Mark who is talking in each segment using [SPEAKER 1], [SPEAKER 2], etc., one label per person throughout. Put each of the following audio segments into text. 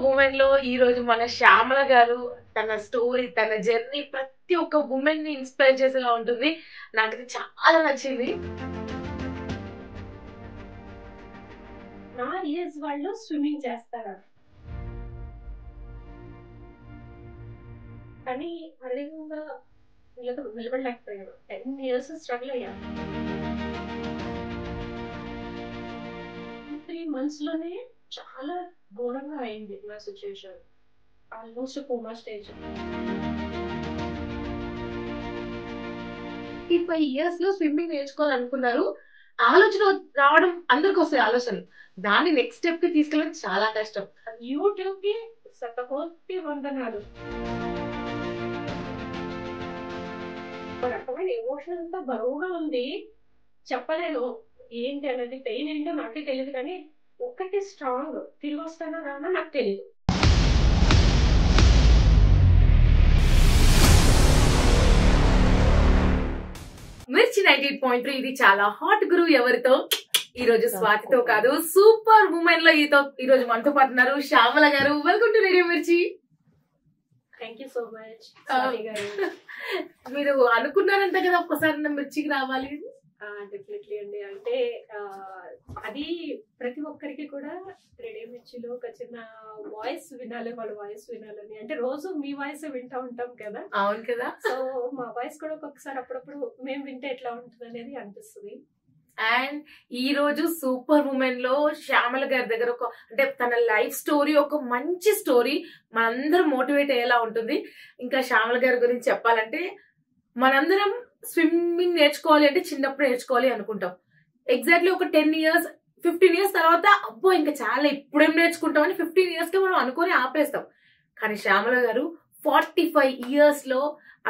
[SPEAKER 1] Women లో ఈ రోజు మన శ్యామల గారు తన స్టోరీ తన జర్నీ ప్రతి ఒక్క ఉమెన్ ని ఇన్స్పైర్ చేసేలా ఉంటుంది. నాకైతే చాలా నచ్చింది.
[SPEAKER 2] నా ఏజ్ వాళ్ళు స్విమ్మింగ్ చేస్తారు కానీ అదేవిధంగా వీళ్ళతో నిలబడలేకపోయారు. 10 years స్ట్రగుల్ అయ్యారు. 3 months లోనే చాలా ఘోరంగా అయింది నా situation. Almost coma stage.
[SPEAKER 1] 25 years లో స్విమ్మింగ్ నేర్చుకోవాలనుకున్నారు. ఆలోచన రావడం అందరికి వస్తాయి ఆలోచనలు. దాన్ని నెక్స్ట్ స్టెప్ కి తీసుకెళ్ళడం చాలా కష్టం.
[SPEAKER 2] యూట్యూబ్ కి శతకోటి వందనాలు. ఒక రకమైన ఎమోషన్ అంతా బరువుగా ఉంది, చెప్పలేదు ఏంటి అనేది. పెయిన్ ఏంటో నాకే తెలియదు కానీ ఒక్కటి స్ట్రాంగ్, తిరిగి వస్తానో రానో నాకు తెలియదు.
[SPEAKER 1] మిర్చి 98.3 ఇది చాలా హాట్ గురు. ఎవరితో? ఈ రోజు స్వాతితో కాదు, సూపర్ ఉమెన్ లో ఈ రోజు మనతో పాటున్నారు శ్యామల గారు. వెల్కమ్ టు రేడియో మిర్చి.
[SPEAKER 2] Thank you so much.
[SPEAKER 1] మీరు అనుకున్నారంట కదా ఒక్కసారి మిర్చికి రావాలి?
[SPEAKER 2] డెఫినెట్లీ అండి. అంటే అది ప్రతి ఒక్కరికి కూడా రేడియో మిర్చిలో ఒక చిన్న వాయిస్ వినాలి, వాళ్ళ వాయిస్ వినాలని. అంటే రోజు మీ వాయిస్ వింటా ఉంటాం కదా.
[SPEAKER 1] అవును కదా.
[SPEAKER 2] సో మా వాయిస్ కూడా ఒక్కొక్కసారి అప్పుడప్పుడు మేము వింటే ఎట్లా ఉంటుంది అనేది అనిపిస్తుంది.
[SPEAKER 1] అండ్ ఈ రోజు సూపర్ ఉమెన్ లో శ్యామల గారి దగ్గర అంటే తన లైఫ్ స్టోరీ ఒక మంచి స్టోరీ మనందరం మోటివేట్ అయ్యేలా ఉంటుంది. ఇంకా శ్యామల గారి గురించి చెప్పాలంటే మనందరం స్విమ్మింగ్ నేర్చుకోవాలి అంటే చిన్నప్పుడు నేర్చుకోవాలి అనుకుంటాం. ఎగ్జాక్ట్లీ ఒక 10 years 15 years తర్వాత అబ్బో ఇంకా చాలా ఇప్పుడేం నేర్చుకుంటాం అని 15 years కి మనం అనుకొని ఆపేస్తాం. కానీ శ్యామల గారు 45 years లో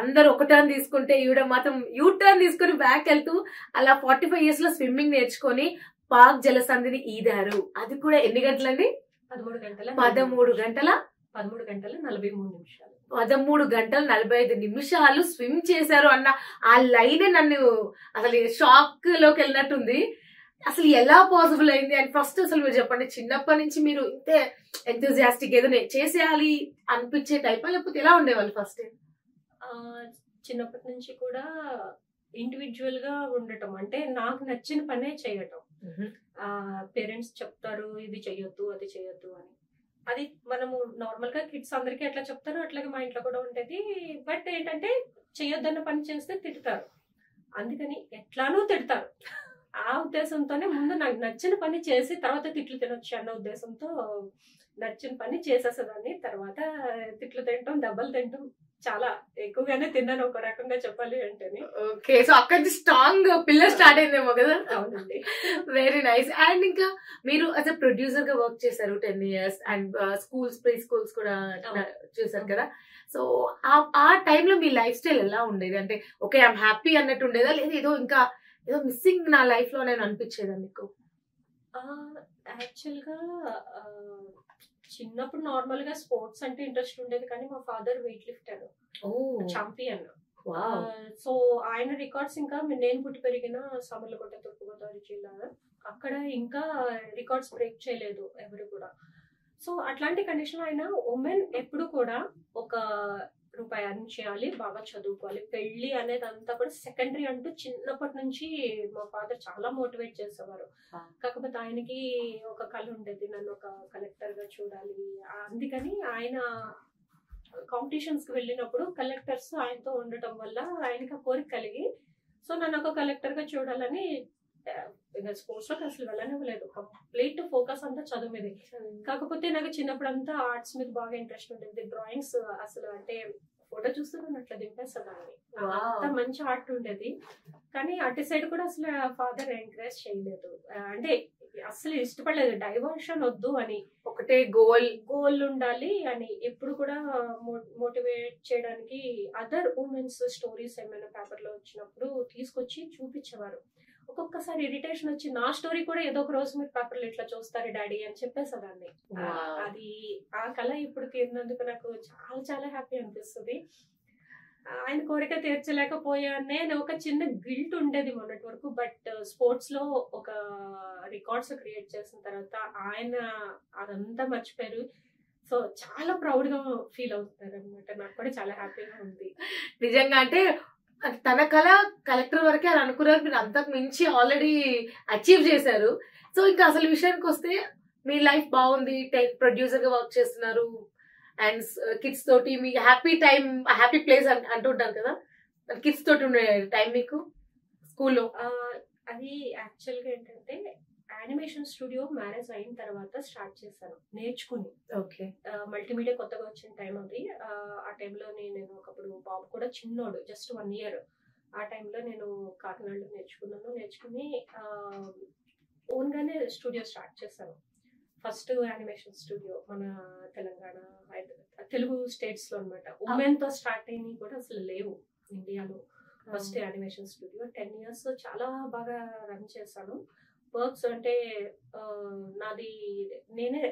[SPEAKER 1] అందరు ఒక టర్న్ తీసుకుంటే ఈవిడ మాత్రం యూ టర్న్ తీసుకుని బ్యాక్ వెళ్తూ అలా 45 years లో స్విమ్మింగ్ నేర్చుకొని పాక్ జలసంధిని ఈదారు. అది కూడా ఎన్ని గంటలండి?
[SPEAKER 2] 13 గంటల
[SPEAKER 1] 13 గంటల
[SPEAKER 2] 13 గంటల 43 నిమిషాలు.
[SPEAKER 1] 13 గంటల 45 నిమిషాలు స్విమ్ చేశారు అన్న ఆ లైన్ నన్ను అసలు షాక్ లోకి వెళ్ళినట్టుంది. అసలు ఎలా పాసిబుల్ అయింది? అండ్ ఫస్ట్ అసలు మీరు చెప్పండి, చిన్నప్పటి నుంచి మీరు ఇంతే ఎంతూజియాస్టిక్ ఏదో చేసేయాలి అనిపించే టైప్ లేకపోతే ఎలా ఉండేవాళ్ళు ఫస్ట్?
[SPEAKER 2] చిన్నప్పటి నుంచి కూడా ఇండివిజువల్ గా ఉండటం, అంటే నాకు నచ్చిన పనే చేయటం. పేరెంట్స్ చెప్తారు ఇది చెయ్యొద్దు అది చెయ్యొద్దు అని, అది మనము నార్మల్ గా కిడ్స్ అందరికీ ఎట్లా చెప్తారో అట్లాగే మా ఇంట్లో కూడా ఉంటది. బట్ ఏంటంటే చెయ్యొద్దన్న పని చేస్తే తిడతారు, అందుకని ఎట్లానో తిడతారు. ఆ ఉద్దేశంతోనే ముందు నాకు నచ్చిన పని చేసి తర్వాత తిట్లు తినొచ్చు అన్న ఉద్దేశంతో నచ్చిన పని చేసేసేదాన్ని. తర్వాత తిట్లు తింటాం, దెబ్బలు తింటాం చాలా ఎక్కువగానే తిన్నాను ఒక రకంగా చెప్పాలి అంటే.
[SPEAKER 1] ఓకే, సో అక్కడి నుంచి స్ట్రాంగ్ పిల్లర్ స్టార్ట్ అయిందేమో కదా.
[SPEAKER 2] అవునండి.
[SPEAKER 1] Very nice. అండ్ ఇంకా మీరు యాజ్ అ ప్రొడ్యూసర్ గా వర్క్ చేశారు 10 years and schools pre schools కూడా చేశారు కదా. సో ఆ టైంలో మీ లైఫ్ స్టైల్ ఎలా ఉండేది? అంటే ఓకే ఐఎమ్ హ్యాపీ అన్నట్టు ఉండేదా, లేదా ఏదో ఇంకా ఏదో మిస్సింగ్ నా లైఫ్ లో నేను అనిపించేదా మీకు?
[SPEAKER 2] యాక్చువల్ గా చిన్నప్పుడు నార్మల్ గా స్పోర్ట్స్ అంటే ఇంట్రెస్ట్ ఉండేది, కానీ మా father weight lifter, champion. So ఆయన రికార్డ్స్ ఇంకా నేను పుట్టి పెరిగిన సామర్లకోట తూర్పుగోదావరి జిల్లా, అక్కడ ఇంకా రికార్డ్స్ బ్రేక్ చేయలేదు ఎవరు కూడా. సో అట్లాంటి కండిషన్ ఆయన ఉమెన్ ఎప్పుడు కూడా ఒక రూపాయి అర్న్ చేయాలి, బాగా చదువుకోవాలి, పెళ్లి అనేది అంతా కూడా సెకండరీ అంటూ చిన్నప్పటి నుంచి మా ఫాదర్ చాలా మోటివేట్ చేసేవారు. కాకపోతే ఆయనకి ఒక కళ ఉండేది, నన్ను ఒక కలెక్టర్ గా చూడాలి. అందుకని ఆయన కాంపిటీషన్స్ కి వెళ్ళినప్పుడు కలెక్టర్స్ ఆయనతో ఉండటం వల్ల ఆయనకి ఆ కోరిక కలిగి, సో నన్ను ఒక కలెక్టర్ గా చూడాలని స్పోర్ట్స్ లోకి అసలు వెళ్ళనివ్వలేదు. కంప్లీట్ ఫోకస్ అంతా చదువు మీద. కాకపోతే నాకు చిన్నప్పుడు అంతా ఆర్ట్స్ మీద బాగా ఇంట్రెస్ట్ ఉండేది. డ్రాయింగ్స్ అసలు అంటే ఫోటో చూస్తున్నాను అట్లా దింపేస్తాను, అంత మంచి ఆర్ట్ ఉండేది. కానీ అటు సైడ్ కూడా అసలు ఫాదర్ ఎంకరేజ్ చేయలేదు, అంటే అసలు ఇష్టపడలేదు. డైవర్షన్ వద్దు అని,
[SPEAKER 1] ఒకటే
[SPEAKER 2] గోల్ ఉండాలి అని. ఎప్పుడు కూడా మోటివేట్ చేయడానికి అదర్ ఉమెన్స్ స్టోరీస్ ఏమైనా పేపర్ లో వచ్చినప్పుడు తీసుకొచ్చి చూపించేవారు. ఒక్కొక్కసారి ఇరిటేషన్ వచ్చి నా స్టోరీ కూడా ఏదో ఒక రోజు మీరు పేపర్లు ఇట్లా చూస్తారు డాడీ అని చెప్పేసేదాన్ని. అది ఆ కళ ఇప్పుడు తీరినందుకు నాకు చాలా చాలా హ్యాపీ అనిపిస్తుంది. ఆయన కోరిక తీర్చలేకపోయానే ఒక చిన్న గిల్ట్ ఉండేది మొన్నటి వరకు. బట్ స్పోర్ట్స్ లో ఒక రికార్డ్స్ క్రియేట్ చేసిన తర్వాత ఆయన అదంతా మర్చిపోయారు. సో చాలా ప్రౌడ్ గా ఫీల్ అవుతున్నారు అనమాట. నాకు కూడా చాలా హ్యాపీగా ఉంది.
[SPEAKER 1] నిజంగా అంటే తన కళ కలెక్టర్ వరకే అని అనుకున్నారు, మీరు అంతకు మించి ఆల్రెడీ అచీవ్ చేశారు. సో ఇంకా అసలు విషయానికి వస్తే మీ లైఫ్ బాగుంది, ప్రొడ్యూసర్ గా వర్క్ చేస్తున్నారు అండ్ కిడ్స్ తోటి మీ హ్యాపీ ప్లేస్ అంటుంటారు కదా, కిడ్స్ తోటి ఉండే టైం మీకు స్కూల్లో?
[SPEAKER 2] అది యాక్చువల్ గా ఏంటంటే యానిమేషన్ స్టూడియో మ్యారేజ్ అయిన తర్వాత స్టార్ట్ చేశాను నేర్చుకుని.
[SPEAKER 1] ఓకే.
[SPEAKER 2] మల్టీమీడియా కొత్తగా వచ్చిన టైం అది. ఆ టైంలో నేను ఒకప్పుడు బాబు కూడా చిన్నోడు, జస్ట్ 1 year. ఆ టైంలో నేను కాకినాడలో నేర్చుకుని ఓన్ గానే స్టూడియో స్టార్ట్ చేశాను. ఫస్ట్ యానిమేషన్ స్టూడియో మన తెలంగాణ, తెలుగు స్టేట్స్ లో అనమాట. ఉమెన్ తో స్టార్ట్ అయినవి కూడా అసలు లేవు ఇండియాలో. ఫస్ట్ యానిమేషన్ స్టూడియో 10 years చాలా బాగా రన్ చేశాను. వర్క్స్ అంటే నాది నేనే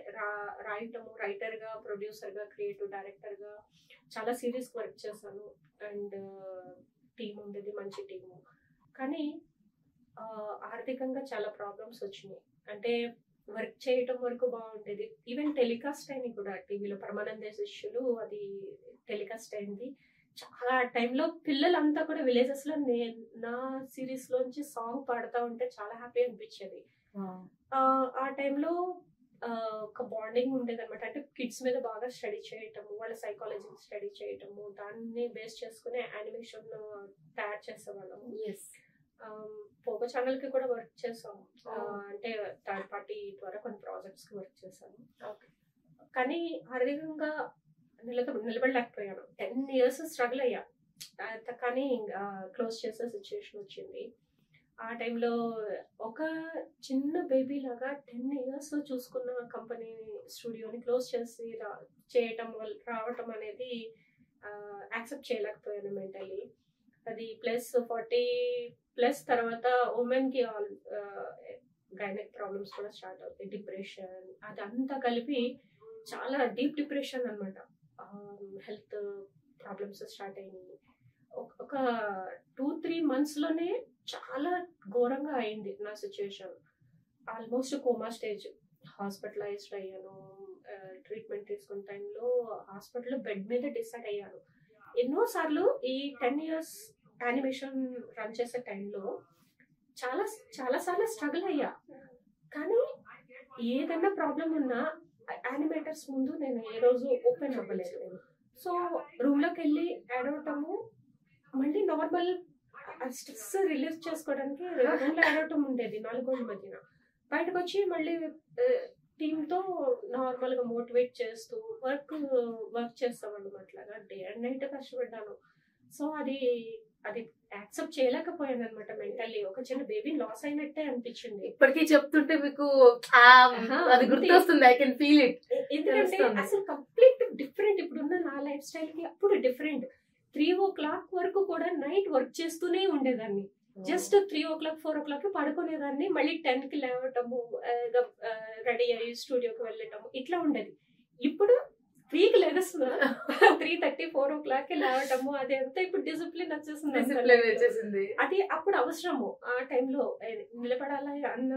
[SPEAKER 2] రాయటము, రైటర్ గా, ప్రొడ్యూసర్ గా, క్రియేటివ్ డైరెక్టర్ గా చాలా సిరీస్ వర్క్ చేశాను. అండ్ టీం ఉండేది, మంచి టీము. కానీ ఆర్థికంగా చాలా ప్రాబ్లమ్స్ వచ్చినాయి. అంటే వర్క్ చేయటం వరకు బాగుండేది. ఈవెన్ టెలికాస్ట్ అయినాయి కూడా టీవీలో. పరమానంద శిష్యులు అది టెలికాస్ట్ అయింది. చాలా టైంలో పిల్లలంతా కూడా విలేజెస్ లో నా సిరీస్ లోంచి సాంగ్ పాడుతూ ఉంటే చాలా హ్యాపీ అనిపించేది. ఆ టైంలో ఒక బాండింగ్ ఉండేది అనమాట. అంటే కిడ్స్ మీద బాగా స్టడీ చేయటము, వాళ్ళ సైకాలజీ స్టడీ చేయటము, దాన్ని బేస్ చేసుకుని యానిమేషన్ తయారు చేసేవాళ్ళము. పోగో ఛానల్ కి కూడా వర్క్ చేసాము. అంటే థర్డ్ పార్టీ ద్వారా కొన్ని ప్రాజెక్ట్స్ కి వర్క్ చేశాను. కానీ ఆర్థికంగా నిలబడలేకపోయాను. 10 years స్ట్రగుల్ అయ్యా. కానీ క్లోజ్ చేసే సిచ్యువేషన్ వచ్చింది. ఆ టైంలో ఒక చిన్న బేబీ లాగా 10 years చూసుకున్న కంపెనీ స్టూడియోని క్లోజ్ చేసి రావటం అనేది యాక్సెప్ట్ చేయలేకపోయాను మెంటల్లీ. అది +40+ తర్వాత ఉమెన్ కి గైనక్ ప్రాబ్లమ్స్ కూడా స్టార్ట్ అవుతాయి, డిప్రెషన్, అదంతా కలిపి చాలా డీప్ డిప్రెషన్ అనమాట. హెల్త్ ప్రాబ్లమ్స్ స్టార్ట్ అయినాయి. ఒక 2-3 months లోనే చాలా ఘోరంగా అయింది నా situation. Almost coma stage. Hospitalised అయ్యాను. ట్రీట్మెంట్ తీసుకున్న టైంలో హాస్పిటల్లో బెడ్ మీద డిసైడ్ అయ్యాను. ఎన్నోసార్లు ఈ 10 years యానిమేషన్ రన్ చేసే టైంలో చాలా సార్లు స్ట్రగుల్ అయ్యా. కానీ ఏదైనా ప్రాబ్లం ఉన్నా యానిమేటర్స్ ముందు నేను ఏ రోజు ఓపెన్ అవ్వలేదు. సో రూమ్ లోకి వెళ్ళి ఏడవటము, మళ్ళీ నార్మల్ స్ట్రెస్ రిలీజ్ చేసుకోవడానికి రూమ్ లో ఏడవటం ఉండేది 4 గోడల మధ్యన. బయటకు వచ్చి మళ్ళీ టీంతో నార్మల్ గా మోటివేట్ చేస్తూ వర్క్ చేస్తామన్నమాట. అట్లాగా డే అండ్ నైట్ కష్టపడ్డాను. సో అది యాక్సెప్ట్ చేయలేకపోయాను అనమాట మెంటల్లీ. ఒక చిన్న బేబీ లాస్ అయినట్టే అనిపించింది.
[SPEAKER 1] ఇప్పటికీ చెప్తుంటే మీకు అది గుర్తొస్తుంది. I can feel it.
[SPEAKER 2] ఎందుకంటే అసలు కంప్లీట్ డిఫరెంట్. ఇప్పుడున్న నా లైఫ్ స్టైల్ కి అప్పుడు డిఫరెంట్. 3 o'clock వరకు కూడా నైట్ వర్క్ చేస్తూనే ఉండేదాన్ని. Just 3 o'clock 4 o'clock పడుకునేదాన్ని. మళ్ళీ 10 కి లేవటము, రెడీ అయ్యి స్టూడియోకి వెళ్ళటము, ఇట్లా ఉండేది. ఇప్పుడు 3కి లేస్తున్నా, 3:30 4 o'clock లేవటము, అది అంతా ఇప్పుడు డిసిప్లిన్ వచ్చేసింది. అది అప్పుడు అవసరము. ఆ టైంలో నిలబడాలి అన్న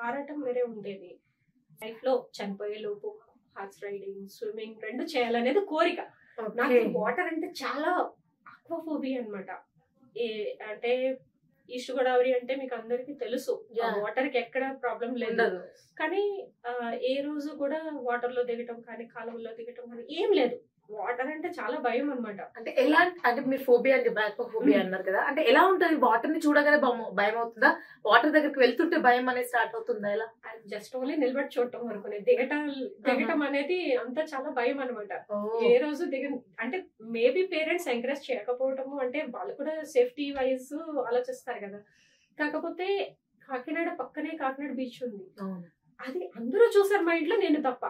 [SPEAKER 2] ఆరాటం వేరే ఉండేది. లైఫ్ లో చనిపోయే లోపు హార్స్ రైడింగ్, స్విమ్మింగ్ 2 చేయాలనేది కోరిక. నాకు వాటర్ అంటే చాలా ఆక్వాఫోబియా అనమాట. అంటే ఈస్ట్ గోదావరి అంటే మీకు అందరికి తెలుసు, వాటర్ కి ఎక్కడ ప్రాబ్లం లేదు. కానీ ఏ రోజు కూడా వాటర్ లో దిగటం కానీ, కాలువల్లో దిగటం కానీ ఏం లేదు. వాటర్ అంటే చాలా భయం అనమాట.
[SPEAKER 1] అంటే ఎలా అంటే మీరు ఫోబియా అంటే బ్యాక్ఫోబియా అన్నారు కదా, అంటే ఎలా ఉంటది? వాటర్ ని చూడగానే భయం అవుతుందా? వాటర్ దగ్గరికి వెళ్తుంటే భయం అనేది స్టార్ట్ అవుతుందా? ఎలా?
[SPEAKER 2] జస్ట్ ఓన్లీ నిలబడి చూడటం వరకు. దిగటం అనేది అంతా చాలా భయం అనమాట. ఏ రోజు అంటే మేబీ పేరెంట్స్ ఎంకరేజ్ చేయకపోవటము, అంటే వాళ్ళు కూడా సేఫ్టీ వైజ్ ఆలోచిస్తారు కదా. కాకపోతే కాకినాడ పక్కనే కాకినాడ బీచ్ ఉంది. అది అందరూ చూసారు మా ఇంట్లో, నేను తప్ప.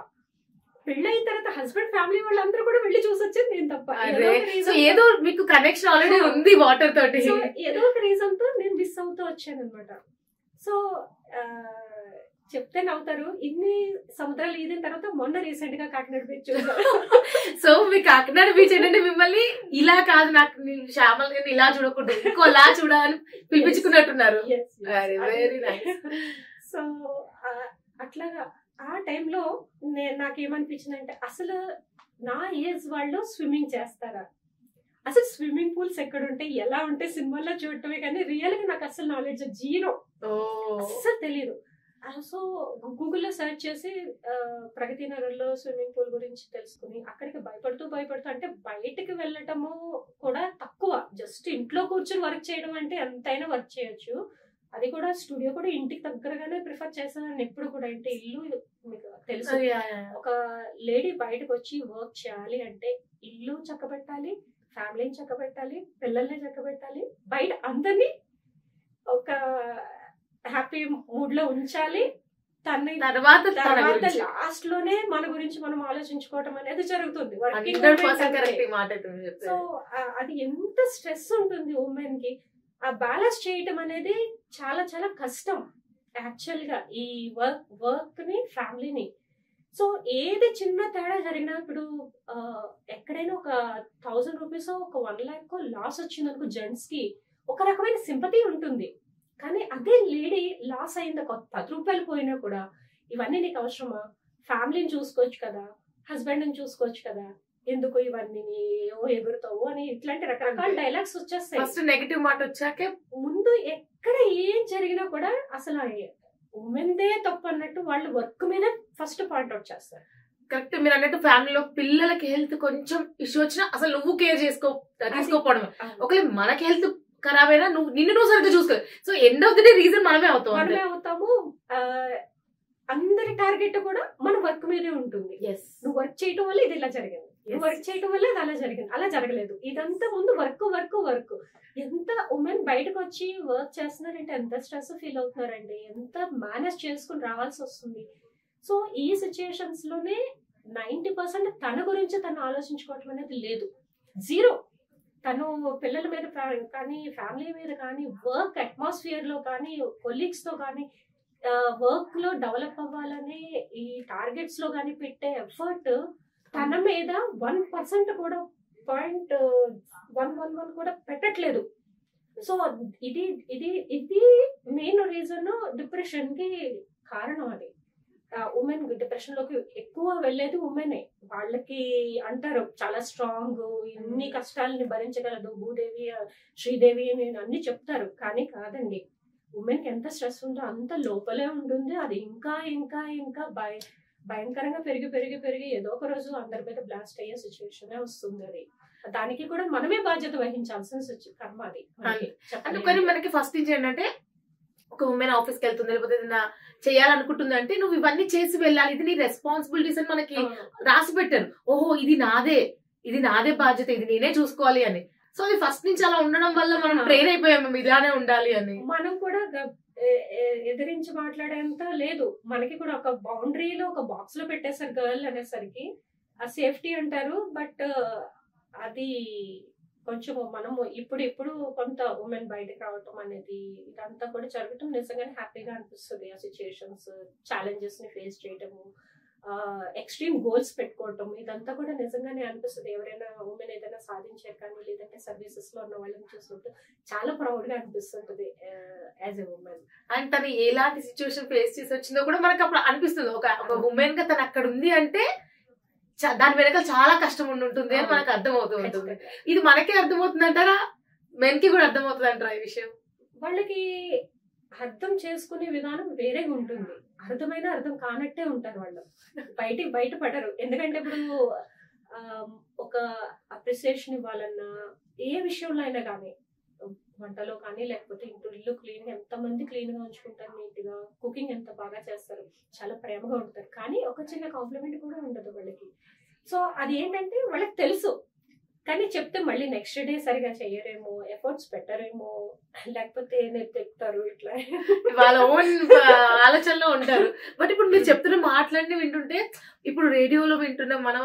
[SPEAKER 2] పెళ్ళైన తర్వాత హస్బెండ్ ఫ్యామిలీ వాళ్ళందరూ కూడా వెళ్ళి చూసొచ్చేది, నేను తప్ప.
[SPEAKER 1] ఏదో మీకు కనెక్షన్ ఆల్రెడీ ఉంది వాటర్ తోటి.
[SPEAKER 2] ఏదో ఒక రీజన్ తో నేను మిస్ అవుతూ వచ్చాను అనమాట. సో చెప్తే నవ్వుతారు. ఇన్ని సముద్రాలు ఈదిన తర్వాత మొన్న రీసెంట్ గా కాకినాడ బీచ్ చూసాను.
[SPEAKER 1] సో మీ కాకినాడ బీచ్ ఏంటంటే మిమ్మల్ని ఇలా కాదు, నాకు శ్యామల్ గారిని ఇలా చూడకూడదు, ఇంకోలా చూడాలని పిలిపించుకున్నట్టున్నారు.
[SPEAKER 2] సో అట్లాగా ఆ టైంలో నాకేమనిపించింది అంటే అసలు నా ఏజ్ వాళ్ళు స్విమ్మింగ్ చేస్తారా, అసలు స్విమ్మింగ్ పూల్స్ ఎక్కడ ఉంటాయి, ఎలా ఉంటాయి, సినిమాల్లో చూడటమే కానీ రియల్ గా నాకు అసలు నాలెడ్జ్ జీరో, అసలు తెలియదు. సో గూగుల్లో సెర్చ్ చేసి ప్రగతి నగర్ లో స్విమ్మింగ్ పూల్ గురించి తెలుసుకుని అక్కడికి భయపడుతూ అంటే బయటకు వెళ్ళటము కూడా తక్కువ, జస్ట్ ఇంట్లో కూర్చొని వర్క్ చేయడం అంటే ఎంతైనా వర్క్ చేయొచ్చు. అది కూడా స్టూడియో కూడా ఇంటికి దగ్గరగానే ప్రిఫర్ చేస్తాను ఎప్పుడు కూడా. అంటే ఇల్లు మీకు తెలుసు, ఒక లేడీ బయటకు వచ్చి వర్క్ చేయాలి అంటే ఇల్లు చక్కబెట్టాలి, ఫ్యామిలీని చక్కబెట్టాలి, పిల్లల్ని చక్కబెట్టాలి, బయట అందరినీ ఒక హ్యాపీ మూడ్ లో ఉంచాలి. తర్వాత లాస్ట్ లోనే మన గురించి మనం ఆలోచించుకోవటం అనేది జరుగుతుంది. సో అది ఎంత స్ట్రెస్ ఉంటుంది ఉమెన్ కి, ఆ బ్యాలెన్స్ చేయటం అనేది చాలా చాలా కష్టం యాక్చువల్ గా ఈ వర్క్ ని ఫ్యామిలీని. సో ఏది చిన్న తేడా జరిగినా ఇప్పుడు ఎక్కడైనా ఒక 1000 రూపీస్ ఒక 1 lakh లాస్ వచ్చింది అనుకో, జెంట్స్ కి ఒక రకమైన సింపతి ఉంటుంది. కానీ అదే లేడీ లాస్ అయింది ఒక 10 రూపాయలు పోయినా కూడా ఇవన్నీ నీకు అవసరమా, ఫ్యామిలీని చూసుకోవచ్చు కదా, హస్బెండ్ ని చూసుకోవచ్చు కదా, ఎందుకు ఇవన్నీ ఎగురుతావు అని ఇట్లాంటి రకరకాల డైలాగ్స్ వచ్చేస్తాయి.
[SPEAKER 1] ఫస్ట్ నెగటివ్ మాట వచ్చాకే
[SPEAKER 2] ముందు ఎక్కడ ఏం జరిగినా కూడా అసలు ఉమెన్దే తప్పు అన్నట్టు వాళ్ళు వర్క్ మీద ఫస్ట్ పాయింట్ అవుట్ చేస్తారు.
[SPEAKER 1] కరెక్ట్, మీరు అన్నట్టు ఫ్యామిలీలో పిల్లలకి హెల్త్ కొంచెం ఇష్యూ వచ్చినా అసలు నువ్వు కేర్ తీసుకోకపోవడం, ఒకవేళ మనకి హెల్త్ ఖరాబ్ అయినా నిన్ను సరిగ్గా చూసుకో. So end of the day reason మనమే
[SPEAKER 2] అవుతాము. అందరి టార్గెట్ కూడా మన వర్క్ మీదే ఉంటుంది. నువ్వు వర్క్ చేయటం వల్ల ఇది ఇలా జరిగింది, నువ్వు వర్క్ చేయటం వల్ల ఇది అలా జరిగింది, అలా జరగలేదు. ఇదంతా ముందు వర్క్ వర్క్ వర్క్. ఎంత ఉమెన్ బయటకు వచ్చి వర్క్ చేస్తున్నారంటే ఎంత స్ట్రెస్ ఫీల్ అవుతున్నారండి, ఎంత మేనేజ్ చేసుకుని రావాల్సి వస్తుంది. సో ఈ సిచ్యుయేషన్స్ లోనే 90% తన గురించి తను ఆలోచించుకోవటం అనేది లేదు, జీరో. తను పిల్లల మీద కానీ, ఫ్యామిలీ మీద కానీ, వర్క్ అట్మాస్ఫియర్ లో కానీ, కొలీగ్స్ తో కానీ, వర్క్ లో డెవలప్ అవ్వాలని ఈ టార్గెట్స్ లో కానీ పెట్టే ఎఫర్ట్ తన మీద 1% కూడా 0.111 కూడా పెట్టట్లేదు. సో ఇది ఇది ఇది మెయిన్ రీజన్ డిప్రెషన్ కి కారణం. అది ఉమెన్ డిప్రెషన్ లోకి ఎక్కువ వెళ్ళేది ఉమెనే. వాళ్ళకి అంటారు చాలా స్ట్రాంగ్, ఇన్ని కష్టాలని భరించగలదు భూదేవి, శ్రీదేవి అని అన్ని చెప్తారు. కానీ కాదండి, ఉమెన్ కి ఎంత స్ట్రెస్ ఉందో అంత లోపలే ఉంటుంది. అది ఇంకా ఇంకా ఇంకా భయంకరంగా పెరిగి పెరిగి పెరిగి ఏదో ఒక రోజు అందరి మీద బ్లాస్ట్ అయ్యే సిచ్యువేషన్ వస్తుంది. అది దానికి కూడా మనమే బాధ్యత వహించాల్సిన కర్మ అది.
[SPEAKER 1] అందుకని మనకి ఫస్ట్ నుంచి ఏంటంటే ఒక ఉమెన్ ఆఫీస్కి వెళ్తుంది లేకపోతే ఏదైనా చేయాలనుకుంటుంది అంటే నువ్వు ఇవన్నీ చేసి వెళ్ళాలి, ఇది నీ రెస్పాన్సిబిలిటీస్ అని మనకి రాసి పెట్టారు. ఓహో ఇది నాదే బాధ్యత, ఇది నేనే చూసుకోవాలి అని. సో అది ఫస్ట్ నుంచి అలా ఉండడం వల్ల మనం ట్రైన్ అయిపోయాము ఇలానే ఉండాలి అని.
[SPEAKER 2] మనం కూడా ఎదిరించి మాట్లాడేంత లేదు, మనకి కూడా ఒక బౌండరీలో ఒక బాక్స్ లో పెట్టేసారు గర్ల్ అనేసరికి. ఆ సేఫ్టీ అంటారు, బట్ అది కొంచెం మనము ఇప్పుడు కొంత ఉమెన్ బయటకు రావటం అనేది ఇదంతా కూడా జరగటం నిజంగానే హ్యాపీగా అనిపిస్తుంది. ఆ సిచ్యుయేషన్స్, ఛాలెంజెస్ ని ఫేస్ చేయటము, ఎక్స్ట్రీమ్ గోల్స్ పెట్టుకోవటం, ఇదంతా కూడా నిజంగానే అనిపిస్తుంది. ఎవరైనా ఉమెన్ ఏదైనా సాధించారు కానీ లేదంటే సర్వీసెస్ లో ఉన్న వాళ్ళని చూస్తుంటే చాలా ప్రౌడ్ గా అనిపిస్తుంటది యాజ్ ఎ ఉమెన్.
[SPEAKER 1] అండ్ తను ఎలాంటి సిచ్యువేషన్ ఫేస్ చేసి వచ్చిందో కూడా మనకు అప్పుడు అనిపిస్తుంది. ఒక ఉమెన్ గా తను అక్కడ ఉంది అంటే దాని వెనక చాలా కష్టం ఉంటుంది అని మనకు అర్థమవుతూ ఉంటుంది. ఇది మనకే అర్థమవుతుంది అంటారా, మెన్ కి కూడా అర్థమవుతుంది అంటారా ఈ విషయం?
[SPEAKER 2] వాళ్ళకి అర్థం చేసుకునే విధానం వేరేగా ఉంటుంది. అర్థమైనా అర్థం కానట్టే ఉంటారు వాళ్ళు, బయటపడరు. ఎందుకంటే ఇప్పుడు ఒక అప్రిసియేషన్ ఇవ్వాలన్నా ఏ విషయంలో అయినా కానీ, వంటలో కానీ లేకపోతే ఇల్లు క్లీన్, ఎంతమంది క్లీన్ గా ఉంచుకుంటారు, నీట్ గా కుకింగ్ ఎంత బాగా చేస్తారు, చాలా ప్రేమగా ఉంటారు. కానీ ఒక చిన్న కాంప్లిమెంట్ కూడా ఉండదు వాళ్ళకి. సో అది ఏంటంటే వాళ్ళకి తెలుసు, కానీ చెప్తే మళ్ళీ నెక్స్ట్ డే సరిగా చెయ్యరేమో, ఎఫర్ట్స్ పెట్టరేమో, లేకపోతే చెప్తారు ఇట్లా
[SPEAKER 1] వాళ్ళ ఓన్ ఆలోచనలో ఉంటారు. బట్ ఇప్పుడు మీరు చెప్తున్న మాట్లాడి వింటుంటే, ఇప్పుడు రేడియోలో వింటున్న మన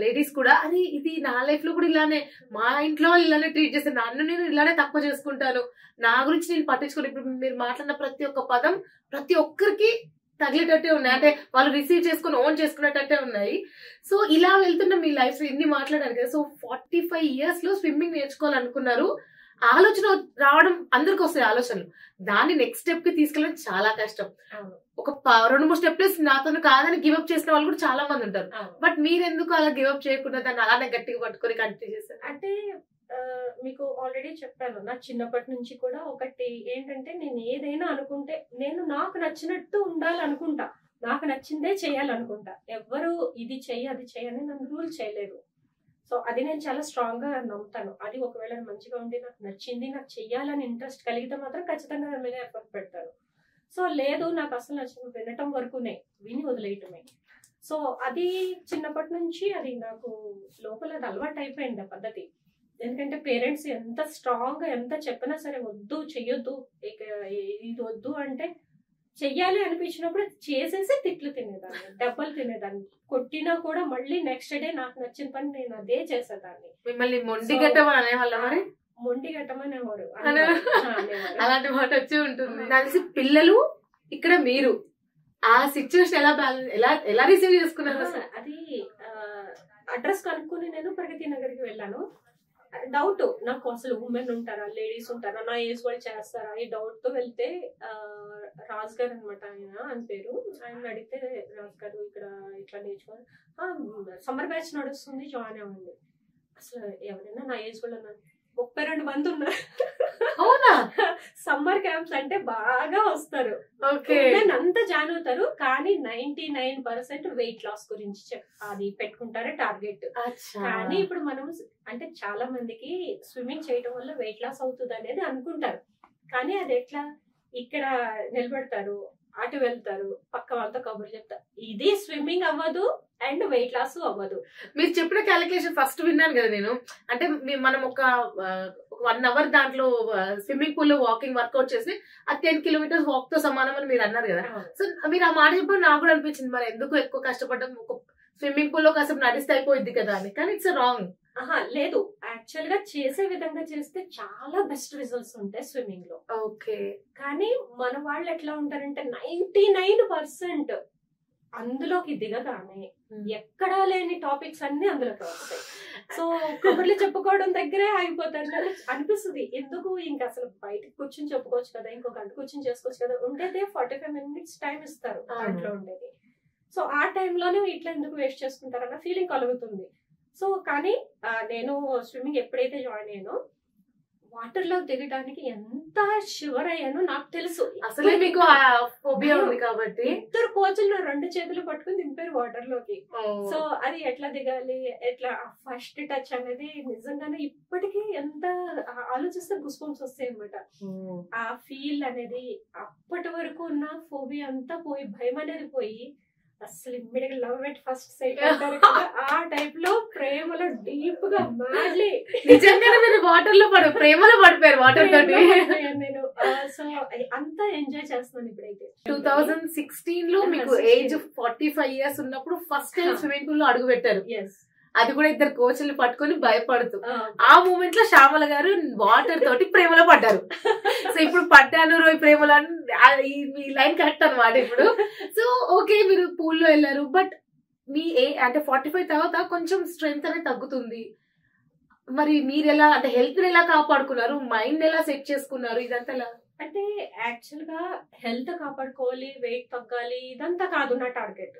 [SPEAKER 1] లేడీస్ కూడా అది ఇది నా లైఫ్ లో కూడా ఇలానే, మా ఇంట్లో ఇలానే ట్రీట్ చేస్తాను, నన్ను నేను ఇలానే తక్కువ చేసుకుంటాను, నా గురించి నేను పట్టించుకోను. ఇప్పుడు మీరు మాట్లాడిన ప్రతి ఒక్క పదం ప్రతి ఒక్కరికి తగిలేటట్టే ఉన్నాయి, అంటే వాళ్ళు రిసీవ్ చేసుకుని ఓన్ చేసుకునేటట్టే ఉన్నాయి. సో ఇలా వెళ్తున్న మీ లైఫ్ ఇన్ని మాట్లాడారు కదా. సో 45 years లో స్విమ్మింగ్ నేర్చుకోవాలనుకున్నారు. ఆలోచన రావడం అందరికి వస్తాయి ఆలోచనలు, దాన్ని నెక్స్ట్ స్టెప్ కి తీసుకెళ్ళడం చాలా కష్టం. ఒక 2-3 స్టెప్స్ నాతో కాదని గివప్ చేసిన వాళ్ళు కూడా చాలా మంది ఉంటారు. బట్ మీరెందుకు అలా గివప్ చేయకుండా దాన్ని అలానే గట్టిగా పట్టుకొని కంటిన్యూ చేస్తారు?
[SPEAKER 2] అంటే మీకు ఆల్రెడీ చెప్పాను, నా చిన్నప్పటి నుంచి కూడా ఒకటి ఏంటంటే, నేను ఏదైనా అనుకుంటే నేను నాకు నచ్చినట్టు ఉండాలనుకుంటా, నాకు నచ్చిందే చేయాలనుకుంటా. ఎవ్వరు ఇది చెయ్యి అది చెయ్యని నన్ను రూల్ చేయలేరు. సో అది నేను చాలా స్ట్రాంగ్ గా నమ్ముతాను. అది ఒకవేళ మంచిగా ఉండి నాకు నచ్చింది, నాకు చెయ్యాలని ఇంట్రెస్ట్ కలిగితే మాత్రం ఖచ్చితంగా దాని మీద ఎఫర్ట్ పెడతాను. సో లేదు నాకు అసలు నచ్చిన వినటం వరకునే, విని వదిలేయటమే. సో అది చిన్నప్పటి నుంచి అది నాకు లోపల అది అలవాటు అయిపోయింది ఆ పద్ధతి. ఎందుకంటే పేరెంట్స్ ఎంత స్ట్రాంగ్ గా ఎంత చెప్పినా సరే వద్దు చెయ్యొద్దు, ఇక ఇది వద్దు అంటే చెయ్యాలి అనిపించినప్పుడు చేసేసి తిట్లు తినేదాన్ని, దెబ్బలు తినేదాన్ని. కొట్టినా కూడా మళ్ళీ నెక్స్ట్ డే నాకు నచ్చిన పని నేను అదే చేసేదాన్ని.
[SPEAKER 1] మిమ్మల్ని మొండిగట్టమని అనేవాళ్ళ మరి?
[SPEAKER 2] మొండిగట్టమనేవారు,
[SPEAKER 1] అలాంటి మాట వచ్చి ఉంటుంది. తెలిసి పిల్లలు ఇక్కడ మీరు ఆ సిచ్యువేషన్ ఎలా రిసీవ్ చేసుకున్నారు?
[SPEAKER 2] అది అడ్రస్ కనుక్కొని నేను ప్రగతి నగర్కి వెళ్ళాను. డౌట్ నాకు, అసలు ఉమెన్ ఉంటారా లేడీస్ ఉంటారా, నా ఏజ్ వాళ్ళు చేస్తారా, ఈ డౌట్ తో వెళ్తే రాజ్ గారు అనమాట, ఆయన పేరు. ఆయన అడిగితే రాజ్ గారు ఇక్కడ ఇట్లా నేర్చుకోవాలి, సమ్మర్ బ్యాచ్ నడుస్తుంది, జాయిన్ అవ్వండి. అసలు ఎవరైనా నా ఏజ్ వాళ్ళు 32 మంది ఉన్నారు.
[SPEAKER 1] అవునా?
[SPEAKER 2] సమ్మర్ క్యాంప్స్ అంటే బాగా వస్తారు, అంతా జాయిన్ అవుతారు. కానీ 99% వెయిట్ లాస్ గురించి అది పెట్టుకుంటారు టార్గెట్. కానీ ఇప్పుడు మనం అంటే చాలా మందికి స్విమ్మింగ్ చేయడం వల్ల వెయిట్ లాస్ అవుతుంది అనేది అనుకుంటారు. కానీ అది ఎట్లా, ఇక్కడ నిలబెడతారు, అటు వెళ్తారు, పక్క వాళ్ళతో కబుర్లు చెప్తారు, ఇది స్విమ్మింగ్ అవ్వదు అండ్ వెయిట్ లాస్ అవ్వదు.
[SPEAKER 1] మీరు చెప్పిన క్యాలిక్యులేషన్ ఫస్ట్ విన్నాను కదా నేను. అంటే మనం ఒక 1 అవర్ దాంట్లో స్విమ్మింగ్ పూల్ లో వాకింగ్ వర్కౌట్ చేసి అది 10 కిలోమీటర్స్ వాక్ తో సమానం అని మీరు అన్నారు కదా. సో మీరు ఆ మాట చెప్పినప్పుడు నాకు కూడా అనిపించింది, మరి ఎందుకు ఎక్కువ కష్టపడడం, ఒక స్విమ్మింగ్ పూల్ లో కాసేపు నడిస్తే అయిపోయింది కదా అని. కానీ ఇట్స్ రాంగ్.
[SPEAKER 2] లేదు, యాక్చువల్ గా చేసే విధంగా చేస్తే చాలా బెస్ట్ రిజల్ట్స్ ఉంటాయి స్విమ్మింగ్ లో.
[SPEAKER 1] ఓకే.
[SPEAKER 2] కానీ మన వాళ్ళు ఎట్లా ఉంటారంటే 99% అందులోకి దిగగానే ఎక్కడా లేని టాపిక్స్ అన్ని అందులోకి వస్తాయి. సో కబుర్లు చెప్పుకోవడం దగ్గరే ఆగిపోతారు అనిపిస్తుంది. ఎందుకు ఇంకా అసలు బయటకు కూర్చొని చెప్పుకోవచ్చు కదా, ఇంకో గంట కూర్చొని చేసుకోవచ్చు కదా. ఉండేదే 45 minutes టైం ఇస్తారు దాంట్లో ఉండేది. సో ఆ టైంలోనే ఇట్లా ఎందుకు వేస్ట్ చేసుకుంటారన్న ఫీలింగ్ కలుగుతుంది. సో కానీ నేను స్విమ్మింగ్ ఎప్పుడైతే జాయిన్ అయ్యానో వాటర్ లో దిగడానికి ఎంత షివర్ అయ్యానో నాకు తెలుసు.
[SPEAKER 1] అసలే మీకు ఫోబియా ఉంది కాబట్టి
[SPEAKER 2] 2 కోచ్లు 2 చేతులు పట్టుకుని దింపారు వాటర్ లోకి. సో అది ఎట్లా దిగాలి, ఎట్లా ఫస్ట్ టచ్ అనేది నిజంగానే ఇప్పటికీ ఎంత ఆలోచిస్తే గుస్బంప్స్ వస్తాయి అనమాట. ఆ ఫీల్ అనేది అప్పటి వరకు ఉన్న ఫోబియా అంతా పోయి, భయం అనేది పోయి, అసలు immediate love at first sight అంటారు కదా, ఆ టైప్ లో ప్రేమలో డీప్ గా మాడ్లీ
[SPEAKER 1] నిజంగానే మీరు వాటర్ లో ప్రేమలో పడిపోయారు వాటర్ తోటి.
[SPEAKER 2] నేను సో అంతా ఎంజాయ్ చేస్తున్నాను ఇప్పుడైతే.
[SPEAKER 1] 2016 లో మీకు ఏజ్ 45 years ఉన్నప్పుడు ఫస్ట్ టైం స్విమ్మింగ్ పూల్ లో అడుగు పెట్టారు. అది కూడా 2 కోచ్లు పట్టుకొని భయపడుతూ. ఆ మూమెంట్ లో శ్యామల గారు వాటర్ తోటి ప్రేమలో పడ్డారు. సో ఇప్పుడు పడ్డాను రోయ్ ప్రేమలో ఈ లైన్ కరెక్ట్ అనమాట ఇప్పుడు. సో ఓకే, మీరు పూల్లో వెళ్ళారు. బట్ మీ అంటే 45 తర్వాత కొంచెం స్ట్రెంగ్త్ అనేది తగ్గుతుంది. మరి మీరు ఎలా, అంటే హెల్త్ ఎలా కాపాడుకున్నారు, మైండ్ ఎలా సెట్ చేసుకున్నారు, ఇదంతా ఎలా?
[SPEAKER 2] అంటే యాక్చువల్ గా హెల్త్ కాపాడుకోవాలి, వెయిట్ తగ్గాలి, ఇదంతా కాదు నా టార్గెట్.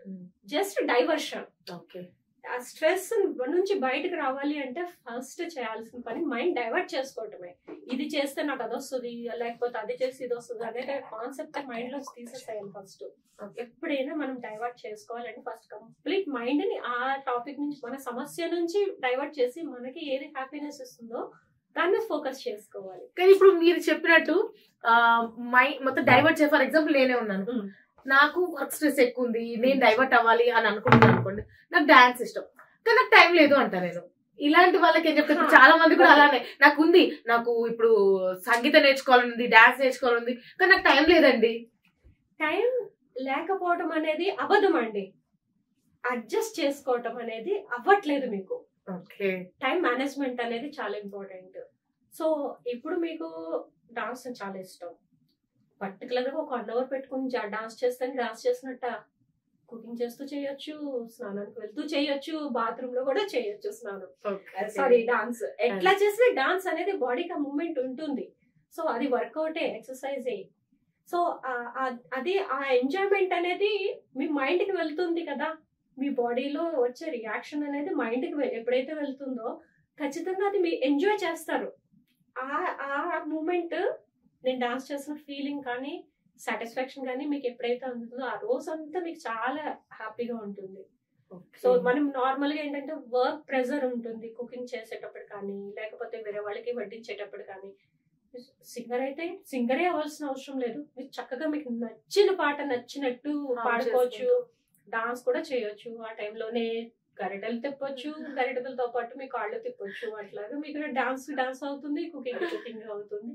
[SPEAKER 2] Just diversion.
[SPEAKER 1] ఓకే.
[SPEAKER 2] ఆ స్ట్రెస్ నుంచి బయటకు రావాలి అంటే ఫస్ట్ చేయాల్సిన పని మైండ్ డైవర్ట్ చేసుకోవటమే. ఇది చేస్తే నాకు అది వస్తుంది, లేకపోతే అది చేసి ఇది వస్తుంది అనే కాన్సెప్ట్ మైండ్ లో తీసేసేయాలి ఫస్ట్. ఎప్పుడైనా మనం డైవర్ట్ చేసుకోవాలంటే ఫస్ట్ కంప్లీట్ మైండ్ ని ఆ టాపిక్ నుంచి, మన సమస్య నుంచి డైవర్ట్ చేసి మనకి ఏది హ్యాపీనెస్ ఇస్తుందో దాన్ని ఫోకస్ చేసుకోవాలి.
[SPEAKER 1] కానీ ఇప్పుడు మీరు చెప్పినట్టు మొత్తం డైవర్ట్ చేయ, ఫర్ ఎగ్జాంపుల్ నేనే ఉన్నాను, నాకు వర్క్ స్ట్రెస్ ఎక్కువ ఉంది, నేను డైవర్ట్ అవ్వాలి అని అనుకుంటున్నాను అనుకోండి, నాకు డాన్స్ ఇష్టం కానీ నాకు టైం లేదు అంటా నేను. ఇలాంటి వాళ్ళకి ఏం చెప్తాను, చాలా మంది కూడా అలానే, నాకు ఉంది, నాకు ఇప్పుడు సంగీతం నేర్చుకోవాలనుంది, డాన్స్ నేర్చుకోవాలనుంది, కానీ నాకు టైం లేదండి.
[SPEAKER 2] టైం లేకపోవడం అనేది అబద్ధం అండి. అడ్జస్ట్ చేసుకోవటం అనేది అవ్వట్లేదు మీకు. టైం మేనేజ్మెంట్ అనేది చాలా ఇంపార్టెంట్. సో ఇప్పుడు మీకు డాన్స్ చాలా ఇష్టం, పర్టికులర్ గా ఒక 1 hour పెట్టుకుని డాన్స్ చేస్తే డాన్స్ చేసినట్ట కుకింగ్ చేస్తూ చేయొచ్చు, స్నానానికి వెళ్తూ చేయొచ్చు, బాత్రూమ్ లో కూడా చేయొచ్చు స్నానం,
[SPEAKER 1] Okay.
[SPEAKER 2] Sorry dance. ఎట్లా చేసినా డాన్స్ అనేది బాడీకి ఆ మూమెంట్ ఉంటుంది. సో అది వర్కౌటే, ఎక్సర్సైజే. సో అది ఆ ఎంజాయ్మెంట్ అనేది మీ మైండ్ కి వెళ్తుంది కదా, మీ బాడీలో వచ్చే రియాక్షన్ అనేది మైండ్ కి ఎప్పుడైతే వెళ్తుందో ఖచ్చితంగా అది మీరు ఎంజాయ్ చేస్తారు. ఆ మూమెంట్, నేను డాన్స్ చేసిన ఫీలింగ్ కానీ సాటిస్ఫాక్షన్ కానీ మీకు ఎప్పుడైతే అందుతుందో ఆ రోజంతా మీకు చాలా హ్యాపీగా ఉంటుంది. సో మనం నార్మల్ గా ఏంటంటే వర్క్ ప్రెజర్ ఉంటుంది కుకింగ్ చేసేటప్పుడు కానీ, లేకపోతే వేరే వాళ్ళకి వడ్డించేటప్పుడు కానీ. సింగర్ అయితే సింగరే అవ్వాల్సిన అవసరం లేదు, మీరు చక్కగా మీకు నచ్చిన పాట నచ్చినట్టు పాడుకోవచ్చు, డాన్స్ కూడా చేయొచ్చు. ఆ టైంలోనే గరిటెలు తిప్పొచ్చు, గరిటెలతో పాటు మీ కాళ్ళు తిప్పొచ్చు. అట్లాగా మీకు డాన్స్ అవుతుంది, కుకింగ్ అవుతుంది.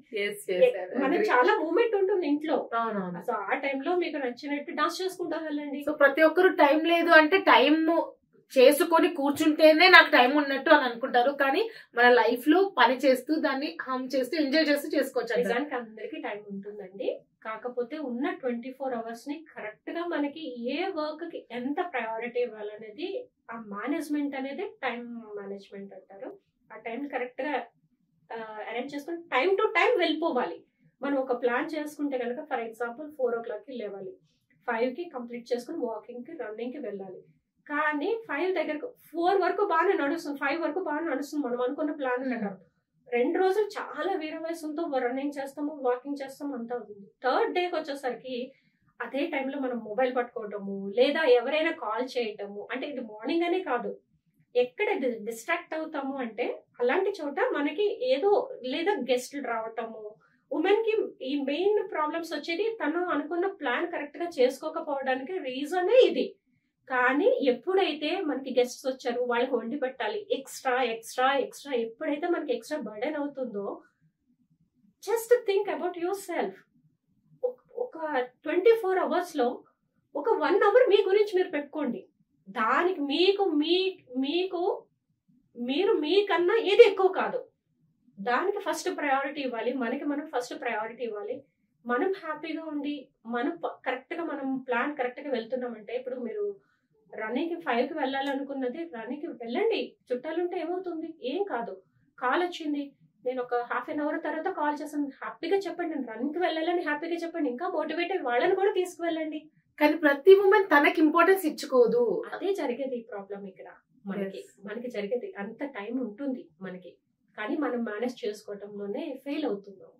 [SPEAKER 2] మనకి చాలా మూమెంట్ ఉంటుంది ఇంట్లో. సో ఆ టైంలో మీకు నచ్చినట్టు డాన్స్ చేసుకుంటా వెళ్ళండి.
[SPEAKER 1] సో ప్రతి ఒక్కరు టైం లేదు అంటే టైం చేసుకొని కూర్చుంటేనే నాకు టైం ఉన్నట్టు అని అనుకుంటారు, కానీ మన లైఫ్ లో పని చేస్తూ దాన్ని హమ్ చేస్తూ ఎంజాయ్ చేస్తూ చేసుకోవచ్చు.
[SPEAKER 2] నిజానికి అందరికీ టైం ఉంటుందండి, కాకపోతే ఉన్న 24 hours ని కరెక్ట్ గా మనకి ఏ వర్క్ కి ఎంత ప్రయారిటీ ఇవ్వాలనేది, ఆ మేనేజ్మెంట్ అనేది టైం మేనేజ్మెంట్ అంటారు. ఆ టైం కరెక్ట్ గా అరేంజ్ చేసుకుని టైం టు టైం వెళ్ళిపోవాలి. మనం ఒక ప్లాన్ చేసుకుంటే కనుక ఫర్ ఎగ్జాంపుల్ 4 o'clock కి లేవాలి, 5 కి కంప్లీట్ చేసుకుని వాకింగ్ కి రన్నింగ్ కి వెళ్ళాలి. కానీ 5 దగ్గరకు 4 వరకు బాగానే నడుస్తుంది, 5 వరకు బాగా నడుస్తుంది మనం అనుకున్న ప్లాన్ ప్రకారం. 2 రోజులు చాలా వీరవయసుతో రన్నింగ్ చేస్తాము, వాకింగ్ చేస్తాము, అంతా అవుతుంది. 3rd డేకి వచ్చేసరికి అదే టైంలో మనం మొబైల్ పట్టుకోవటము, లేదా ఎవరైనా కాల్ చేయటము, అంటే ఇది మార్నింగ్ అనే కాదు, ఎక్కడ డిస్ట్రాక్ట్ అవుతాము అంటే అలాంటి చోట మనకి ఏదో లేదా గెస్ట్లు రావటము. ఉమెన్ కి ఈ మెయిన్ ప్రాబ్లమ్స్ వచ్చేది తను అనుకున్న ప్లాన్ కరెక్ట్ గా చేసుకోకపోవడానికి రీజనే ఇది. కానీ ఎప్పుడైతే మనకి గెస్ట్స్ వచ్చారు, వాళ్ళకి వండి పెట్టాలి, ఎక్స్ట్రా ఎక్స్ట్రా ఎక్స్ట్రా ఎప్పుడైతే మనకి ఎక్స్ట్రా బర్డెన్ అవుతుందో, just think about your self. ఒక 24 hours లో ఒక 1 hour మీ గురించి మీరు పెట్టుకోండి. దానికి మీరు మీకన్నా ఏది ఎక్కువ కాదు, దానికి ఫస్ట్ ప్రయారిటీ ఇవ్వాలి. మనకి మనం ఫస్ట్ ప్రయారిటీ ఇవ్వాలి. మనం హ్యాపీగా ఉండి మనం కరెక్ట్ గా మనం ప్లాన్ కరెక్ట్ గా వెళ్తున్నామంటే, ఇప్పుడు మీరు రన్నింగ్ 5కి వెళ్ళాలనుకున్నది రన్నింగ్ కి వెళ్ళండి. చుట్టాలుంటే ఏమవుతుంది, ఏం కాదు. కాల్ వచ్చింది, నేను ఒక ½ an hour తర్వాత కాల్ చేస్తాను, హ్యాపీగా చెప్పండి నేను రన్నింగ్ కి వెళ్ళాలని హ్యాపీగా చెప్పండి. ఇంకా మోటివేట్ వాళ్ళని కూడా తీసుకువెళ్ళండి.
[SPEAKER 1] కానీ ప్రతి ఉమెన్ తనకి ఇంపార్టెన్స్ ఇచ్చుకోదు.
[SPEAKER 2] అదే జరిగేది ఈ ప్రాబ్లం ఇక్కడ మనకి జరిగేది. అంత టైం ఉంటుంది మనకి, కానీ మనం మేనేజ్ చేసుకోవడంలోనే ఫెయిల్ అవుతున్నాం.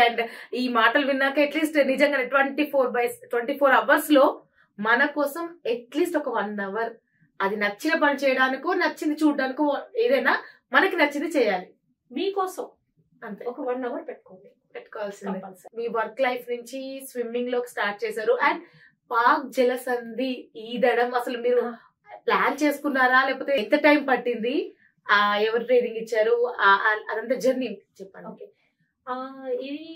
[SPEAKER 1] అండ్ ఈ మాటలు విన్నాక అట్లీస్ట్ నిజంగా 24 hours లో మన కోసం అట్లీస్ట్ ఒక 1 hour అది నచ్చిన పని చేయడానికో నచ్చింది చూడడానికో ఏదైనా మనకి నచ్చింది చేయాలి.
[SPEAKER 2] మీకోసం
[SPEAKER 1] అంతే
[SPEAKER 2] ఒక 1 hour
[SPEAKER 1] పెట్టుకోవాల్సింది. మీ వర్క్ లైఫ్ నుంచి స్విమ్మింగ్ లోకి స్టార్ట్ చేశారు, అండ్ పాక్ జలసంధి ఈదడం అసలు మీరు ప్లాన్ చేసుకున్నారా, లేకపోతే ఎంత టైం పట్టింది, ఎవరు ట్రైనింగ్ ఇచ్చారు, అదంతా జర్నీ చెప్పండి.
[SPEAKER 2] ఓకే, ఇది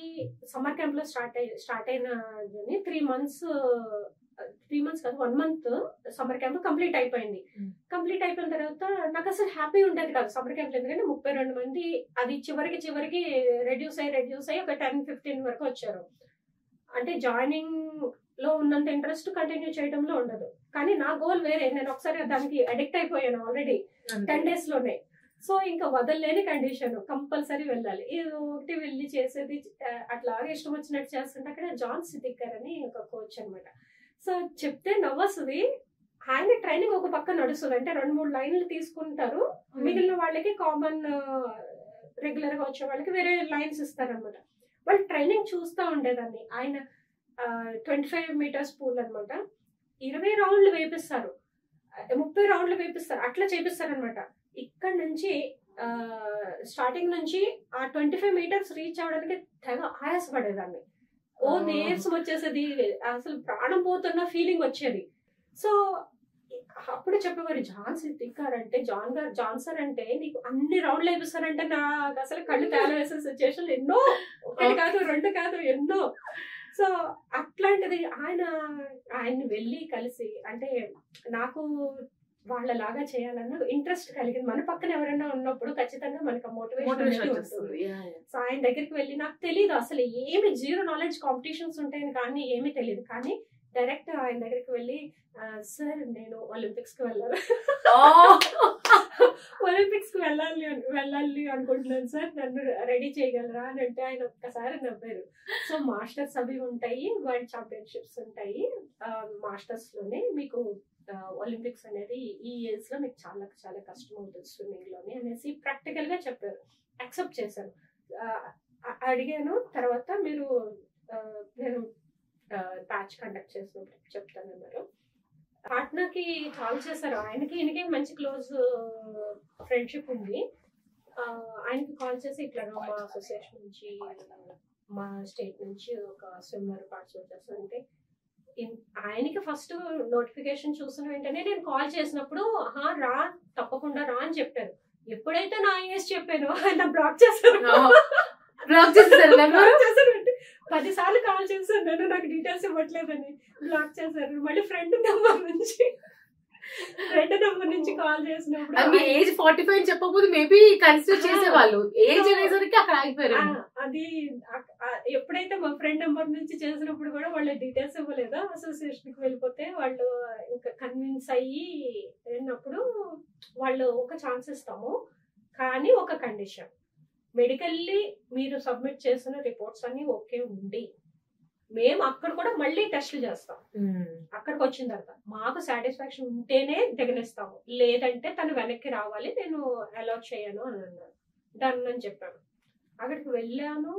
[SPEAKER 2] సమ్మర్ క్యాంప్ లో స్టార్ట్ అయిన జర్నీ 3 months కాదు 1 month సమ్మర్ క్యాంప్ కంప్లీట్ అయిపోయింది. కంప్లీట్ అయిపోయిన తర్వాత నాకు అసలు హ్యాపీ ఉండేది కాదు సమ్మర్ క్యాంప్, ఎందుకంటే 32 మంది అది చివరికి రెడ్యూస్ అయ్యి ఒక 10-15 వరకు వచ్చారు. అంటే జాయినింగ్ లో ఉన్నంత ఇంట్రెస్ట్ కంటిన్యూ చేయడంలో ఉండదు. కానీ నా గోల్ వేరే, నేను ఒకసారి దానికి అడిక్ట్ అయిపోయాను ఆల్రెడీ 10 days లోనే. సో ఇంకా వదలలేని కండిషన్, కంపల్సరీ వెళ్ళాలి. ఇది ఒకటి వెళ్ళి చేసేది అట్లాగే ఇష్టం వచ్చినట్టు చేస్తుంటే అక్కడ జాన్ సిద్దికర్ అని ఒక కోచ్ అనమాట. సో చెప్తే నవ్వొస్తుంది. ఆయన ట్రైనింగ్ ఒక పక్క నడుస్తుంది, అంటే 2-3 లైన్లు తీసుకుంటారు, మిగిలిన వాళ్ళకి కామన్ రెగ్యులర్ గా వచ్చే వాళ్ళకి వేరే లైన్స్ ఇస్తారనమాట. వాళ్ళు ట్రైనింగ్ చూస్తూ ఉండేదాన్ని. ఆయన 25 meters పూల్ అనమాట, 20 రౌండ్లు వేపిస్తారు, 30 రౌండ్లు వేపిస్తారు, అట్లా చేపిస్తారు అనమాట. ఇక్కడ నుంచి స్టార్టింగ్ నుంచి ఆ 25 meters రీచ్ అవడానికి తెగ ఆయాసపడేదాన్ని. నీరసం వచ్చేసేది, అసలు ప్రాణం పోతున్న ఫీలింగ్ వచ్చేది. సో అప్పుడు చెప్పేవారు, జాన్ సిద్దికర్ అంటే జాన్సన్ అంటే నీకు అన్ని రౌండ్లు వేపిస్తారంటే నాకు అసలు కళ్ళు తేడా వేసే సిచ్యువేషన్లు ఎన్నో, 1 కాదు 2 కాదు ఎన్నో. సో అట్లాంటిది ఆయన్ని వెళ్ళి కలిసి, అంటే నాకు వాళ్ళలాగా చేయాలన్న ఇంట్రెస్ట్ కలిగింది. మన పక్కన ఎవరైనా ఉన్నప్పుడు ఖచ్చితంగా మనకు మోటివేషన్ వస్తుంది. సో ఆయన దగ్గరికి వెళ్ళి, నాకు తెలియదు అసలు ఏమి, 0 knowledge కాంపిటీషన్స్ ఉంటాయని కానీ ఏమీ తెలియదు, కానీ డైరెక్ట్ ఆయన దగ్గరికి వెళ్ళి సార్ నేను ఒలింపిక్స్ కి వెళ్ళాలి, ఒలింపిక్స్ కి వెళ్ళాలి అనుకుంటున్నాను సార్, నన్ను రెడీ చేయగలరా అని అంటే ఆయన ఒక్కసారి నవ్వారు. సో మాస్టర్స్ అవి ఉంటాయి, వరల్డ్ ఛాంపియన్షిప్స్ ఉంటాయి మాస్టర్స్ లోనే, మీకు ఒలింపిక్స్ అనేది ఈ ఏజ్ లో మీకు చాలా చాలా కష్టం అవుతుంది స్విమ్మింగ్ లోని అనేసి ప్రాక్టికల్ గా చెప్పారు. యాక్సెప్ట్ చేశాను. అడిగాను తర్వాత మీరు నేను బ్యాచ్ కండక్ట్ చేసినప్పుడు చెప్తానన్నారు. పాట్నాకి కాల్ చేశారు. ఆయనకి ఈయనకి మంచి క్లోజ్ ఫ్రెండ్షిప్ ఉంది. ఆయనకి కాల్ చేసి ఇట్లా మా అసోసియేషన్ నుంచి మా స్టేట్ నుంచి ఒక స్విమ్మర్ పార్టిసిపేట్ చేస్తానంటే ఆయనకి ఫస్ట్ నోటిఫికేషన్ చూసిన వెంటనే నేను కాల్ చేసినప్పుడు రా తప్పకుండా రా అని చెప్పారు. ఎప్పుడైతే నా ఏజ్ చెప్పానో ఆయన బ్లాక్ చేశారు. 10 సార్లు కాల్ చేశారు, నేను నాకు డీటెయిల్స్ ఇవ్వట్లేదని బ్లాక్ చేశారు. మళ్ళీ ఫ్రెండ్ నెంబర్ నుంచి కాల్ చేసినప్పుడు
[SPEAKER 1] ఏజ్ 45 చెప్పకపోతే మేబీ కన్సిడర్ చేసేవాళ్ళు, ఏజ్ అనేసరికి అక్కడ ఆగిపోయారు.
[SPEAKER 2] అది ఎప్పుడైతే మా ఫ్రెండ్ నెంబర్ నుంచి చేసినప్పుడు కూడా వాళ్ళ డీటెయిల్స్ ఇవ్వలేదు. అసోసియేషన్ కి వెళ్ళిపోతే వాళ్ళు ఇంకా కన్విన్స్ అయ్యి వెళ్ళినప్పుడు వాళ్ళు ఒక ఛాన్స్ ఇస్తాము, కానీ ఒక కండిషన్, మెడికల్లీ మీరు సబ్మిట్ చేసిన రిపోర్ట్స్ అన్ని ఓకే ఉండి మేము అక్కడ కూడా మళ్ళీ టెస్ట్లు చేస్తాం. అక్కడికి వచ్చిన తర్వాత మాకు సాటిస్ఫాక్షన్ ఉంటేనే దిగనిస్తాము, లేదంటే తను వెనక్కి రావాలి, నేను అలౌ చేయను అని అన్నాను. డన్ అని చెప్పాను. అక్కడికి వెళ్ళాను,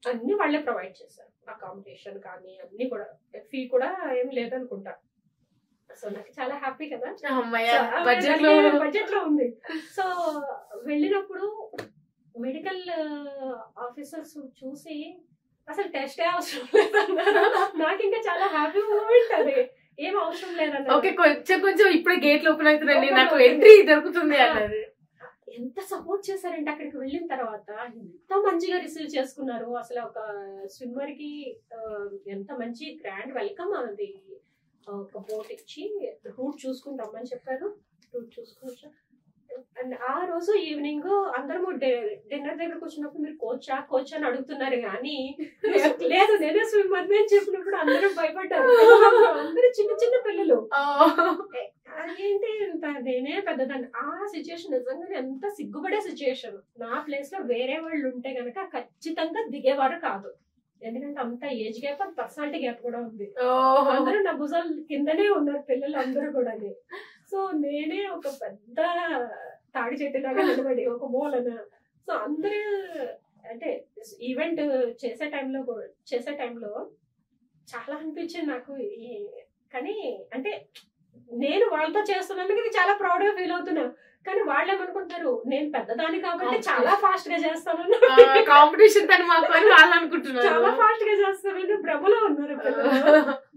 [SPEAKER 2] అన్ని వాళ్ళే ప్రొవైడ్ చేశారు, అకామిడేషన్ కానీ అన్ని కూడా, ఫీ కూడా ఏం లేదనుకుంటా. సో నాకు చాలా హ్యాపీ కదా, బడ్జెట్ లో ఉంది. సో వెళ్ళినప్పుడు మెడికల్ ఆఫీసర్స్ చూసి అసలు టెస్టే అవసరం లేదన్నారు. నాకు ఇంకా చాలా హ్యాపీ మూమెంట్ అది, ఏం అవసరం లేదన్నారు.
[SPEAKER 1] కొంచెం ఇప్పుడే గేట్ ఓపెన్ అవుతుందండి, నాకు ఎంట్రీ దొరుకుతుంది అన్నది.
[SPEAKER 2] ఎంత సపోర్ట్ చేశారంటే అక్కడికి వెళ్ళిన తర్వాత ఎంత మంచిగా రిసీవ్ చేసుకున్నారు. అసలు ఒక స్విమ్మర్ కి ఎంత మంచి గ్రాండ్ వెల్కమ్. అది ఒక బోట్ ఇచ్చి రూట్ చూసుకుని రమ్మని చెప్పారు. రూట్ చూసుకుని అండ్ ఆ రోజు ఈవినింగ్ అందరము డిన్నర్ దగ్గరకు వచ్చినప్పుడు మీరు కోచ్ అని అడుగుతున్నారు, కానీ లేదు నేనే స్విమ్మర్ అని చెప్పినప్పుడు అందరూ భయపడ్డారు. అందరూ చిన్న చిన్న పిల్లలు, అదేంటి నేనే పెద్దదాన్ని. ఆ సిచ్యుయేషన్ నిజంగా ఎంత సిగ్గుపడే సిచ్యుయేషన్. నా ప్లేస్ లో వేరే వాళ్ళు ఉంటే గనక ఖచ్చితంగా దిగేవారు కాదు, ఎందుకంటే అంత age gap and personality gap కూడా ఉంది. అందరూ నా భుజాలు కిందనే ఉన్నారు పిల్లలు అందరూ కూడా. సో నేనే ఒక పెద్ద తాడి చెట్టులాగా నిలబడి ఒక మూలన. సో అందరూ అంటే ఈవెంట్ చేసే టైంలో చాలా అనిపించింది నాకు. కానీ అంటే నేను వాళ్ళతో చేస్తున్నాను, ఇది చాలా ప్రౌడ్ గా ఫీల్ అవుతున్నా. కానీ వాళ్ళు ఏమనుకుంటారు, నేను పెద్దదాన్ని కాబట్టి చాలా ఫాస్ట్ గా చేస్తాను,
[SPEAKER 1] కాంపిటీషన్ వాళ్ళు అనుకుంటున్నారు,
[SPEAKER 2] చాలా ఫాస్ట్ గా చేస్తాను భ్రమలో ఉన్నారు పిల్లలు.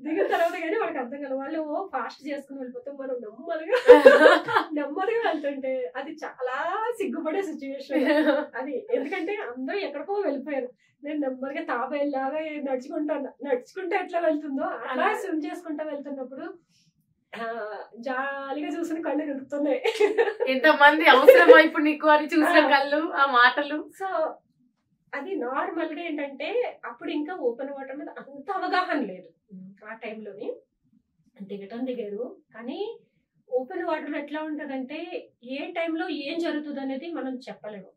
[SPEAKER 2] దిగిన తర్వాత కానీ వాళ్ళకి అర్థం కాదు, వాళ్ళు ఫాస్ట్ చేసుకుని వెళ్ళిపోతాం, మనం నెమ్మదిగా వెళ్తుంటే అది చాలా సిగ్గుపడే సిచ్యువేషన్ అది. ఎందుకంటే అందరూ ఎక్కడికో వెళ్ళిపోయారు, నేను నెమ్మదిగా తాబేలాగా నడుచుకుంటా ఎట్లా వెళ్తుందో అలా స్విమ్ చేసుకుంటా వెళ్తున్నప్పుడు జాలిగా చూసిన కళ్ళు కలుగుతున్నాయి.
[SPEAKER 1] ఎంతమంది అవసరమా ఇప్పుడు నీకు అని చూసిన కళ్ళు, ఆ మాటలు.
[SPEAKER 2] సో అది నార్మల్ గా ఏంటంటే అప్పుడు ఇంకా ఓపెన్ వాటర్ మీద అంత అవగాహన లేదు. ఆ టైంలోని దిగారు, కానీ ఓపెన్ వాటర్ ఎట్లా ఉంటదంటే ఏ టైంలో ఏం జరుగుతుంది అనేది మనం చెప్పలేము.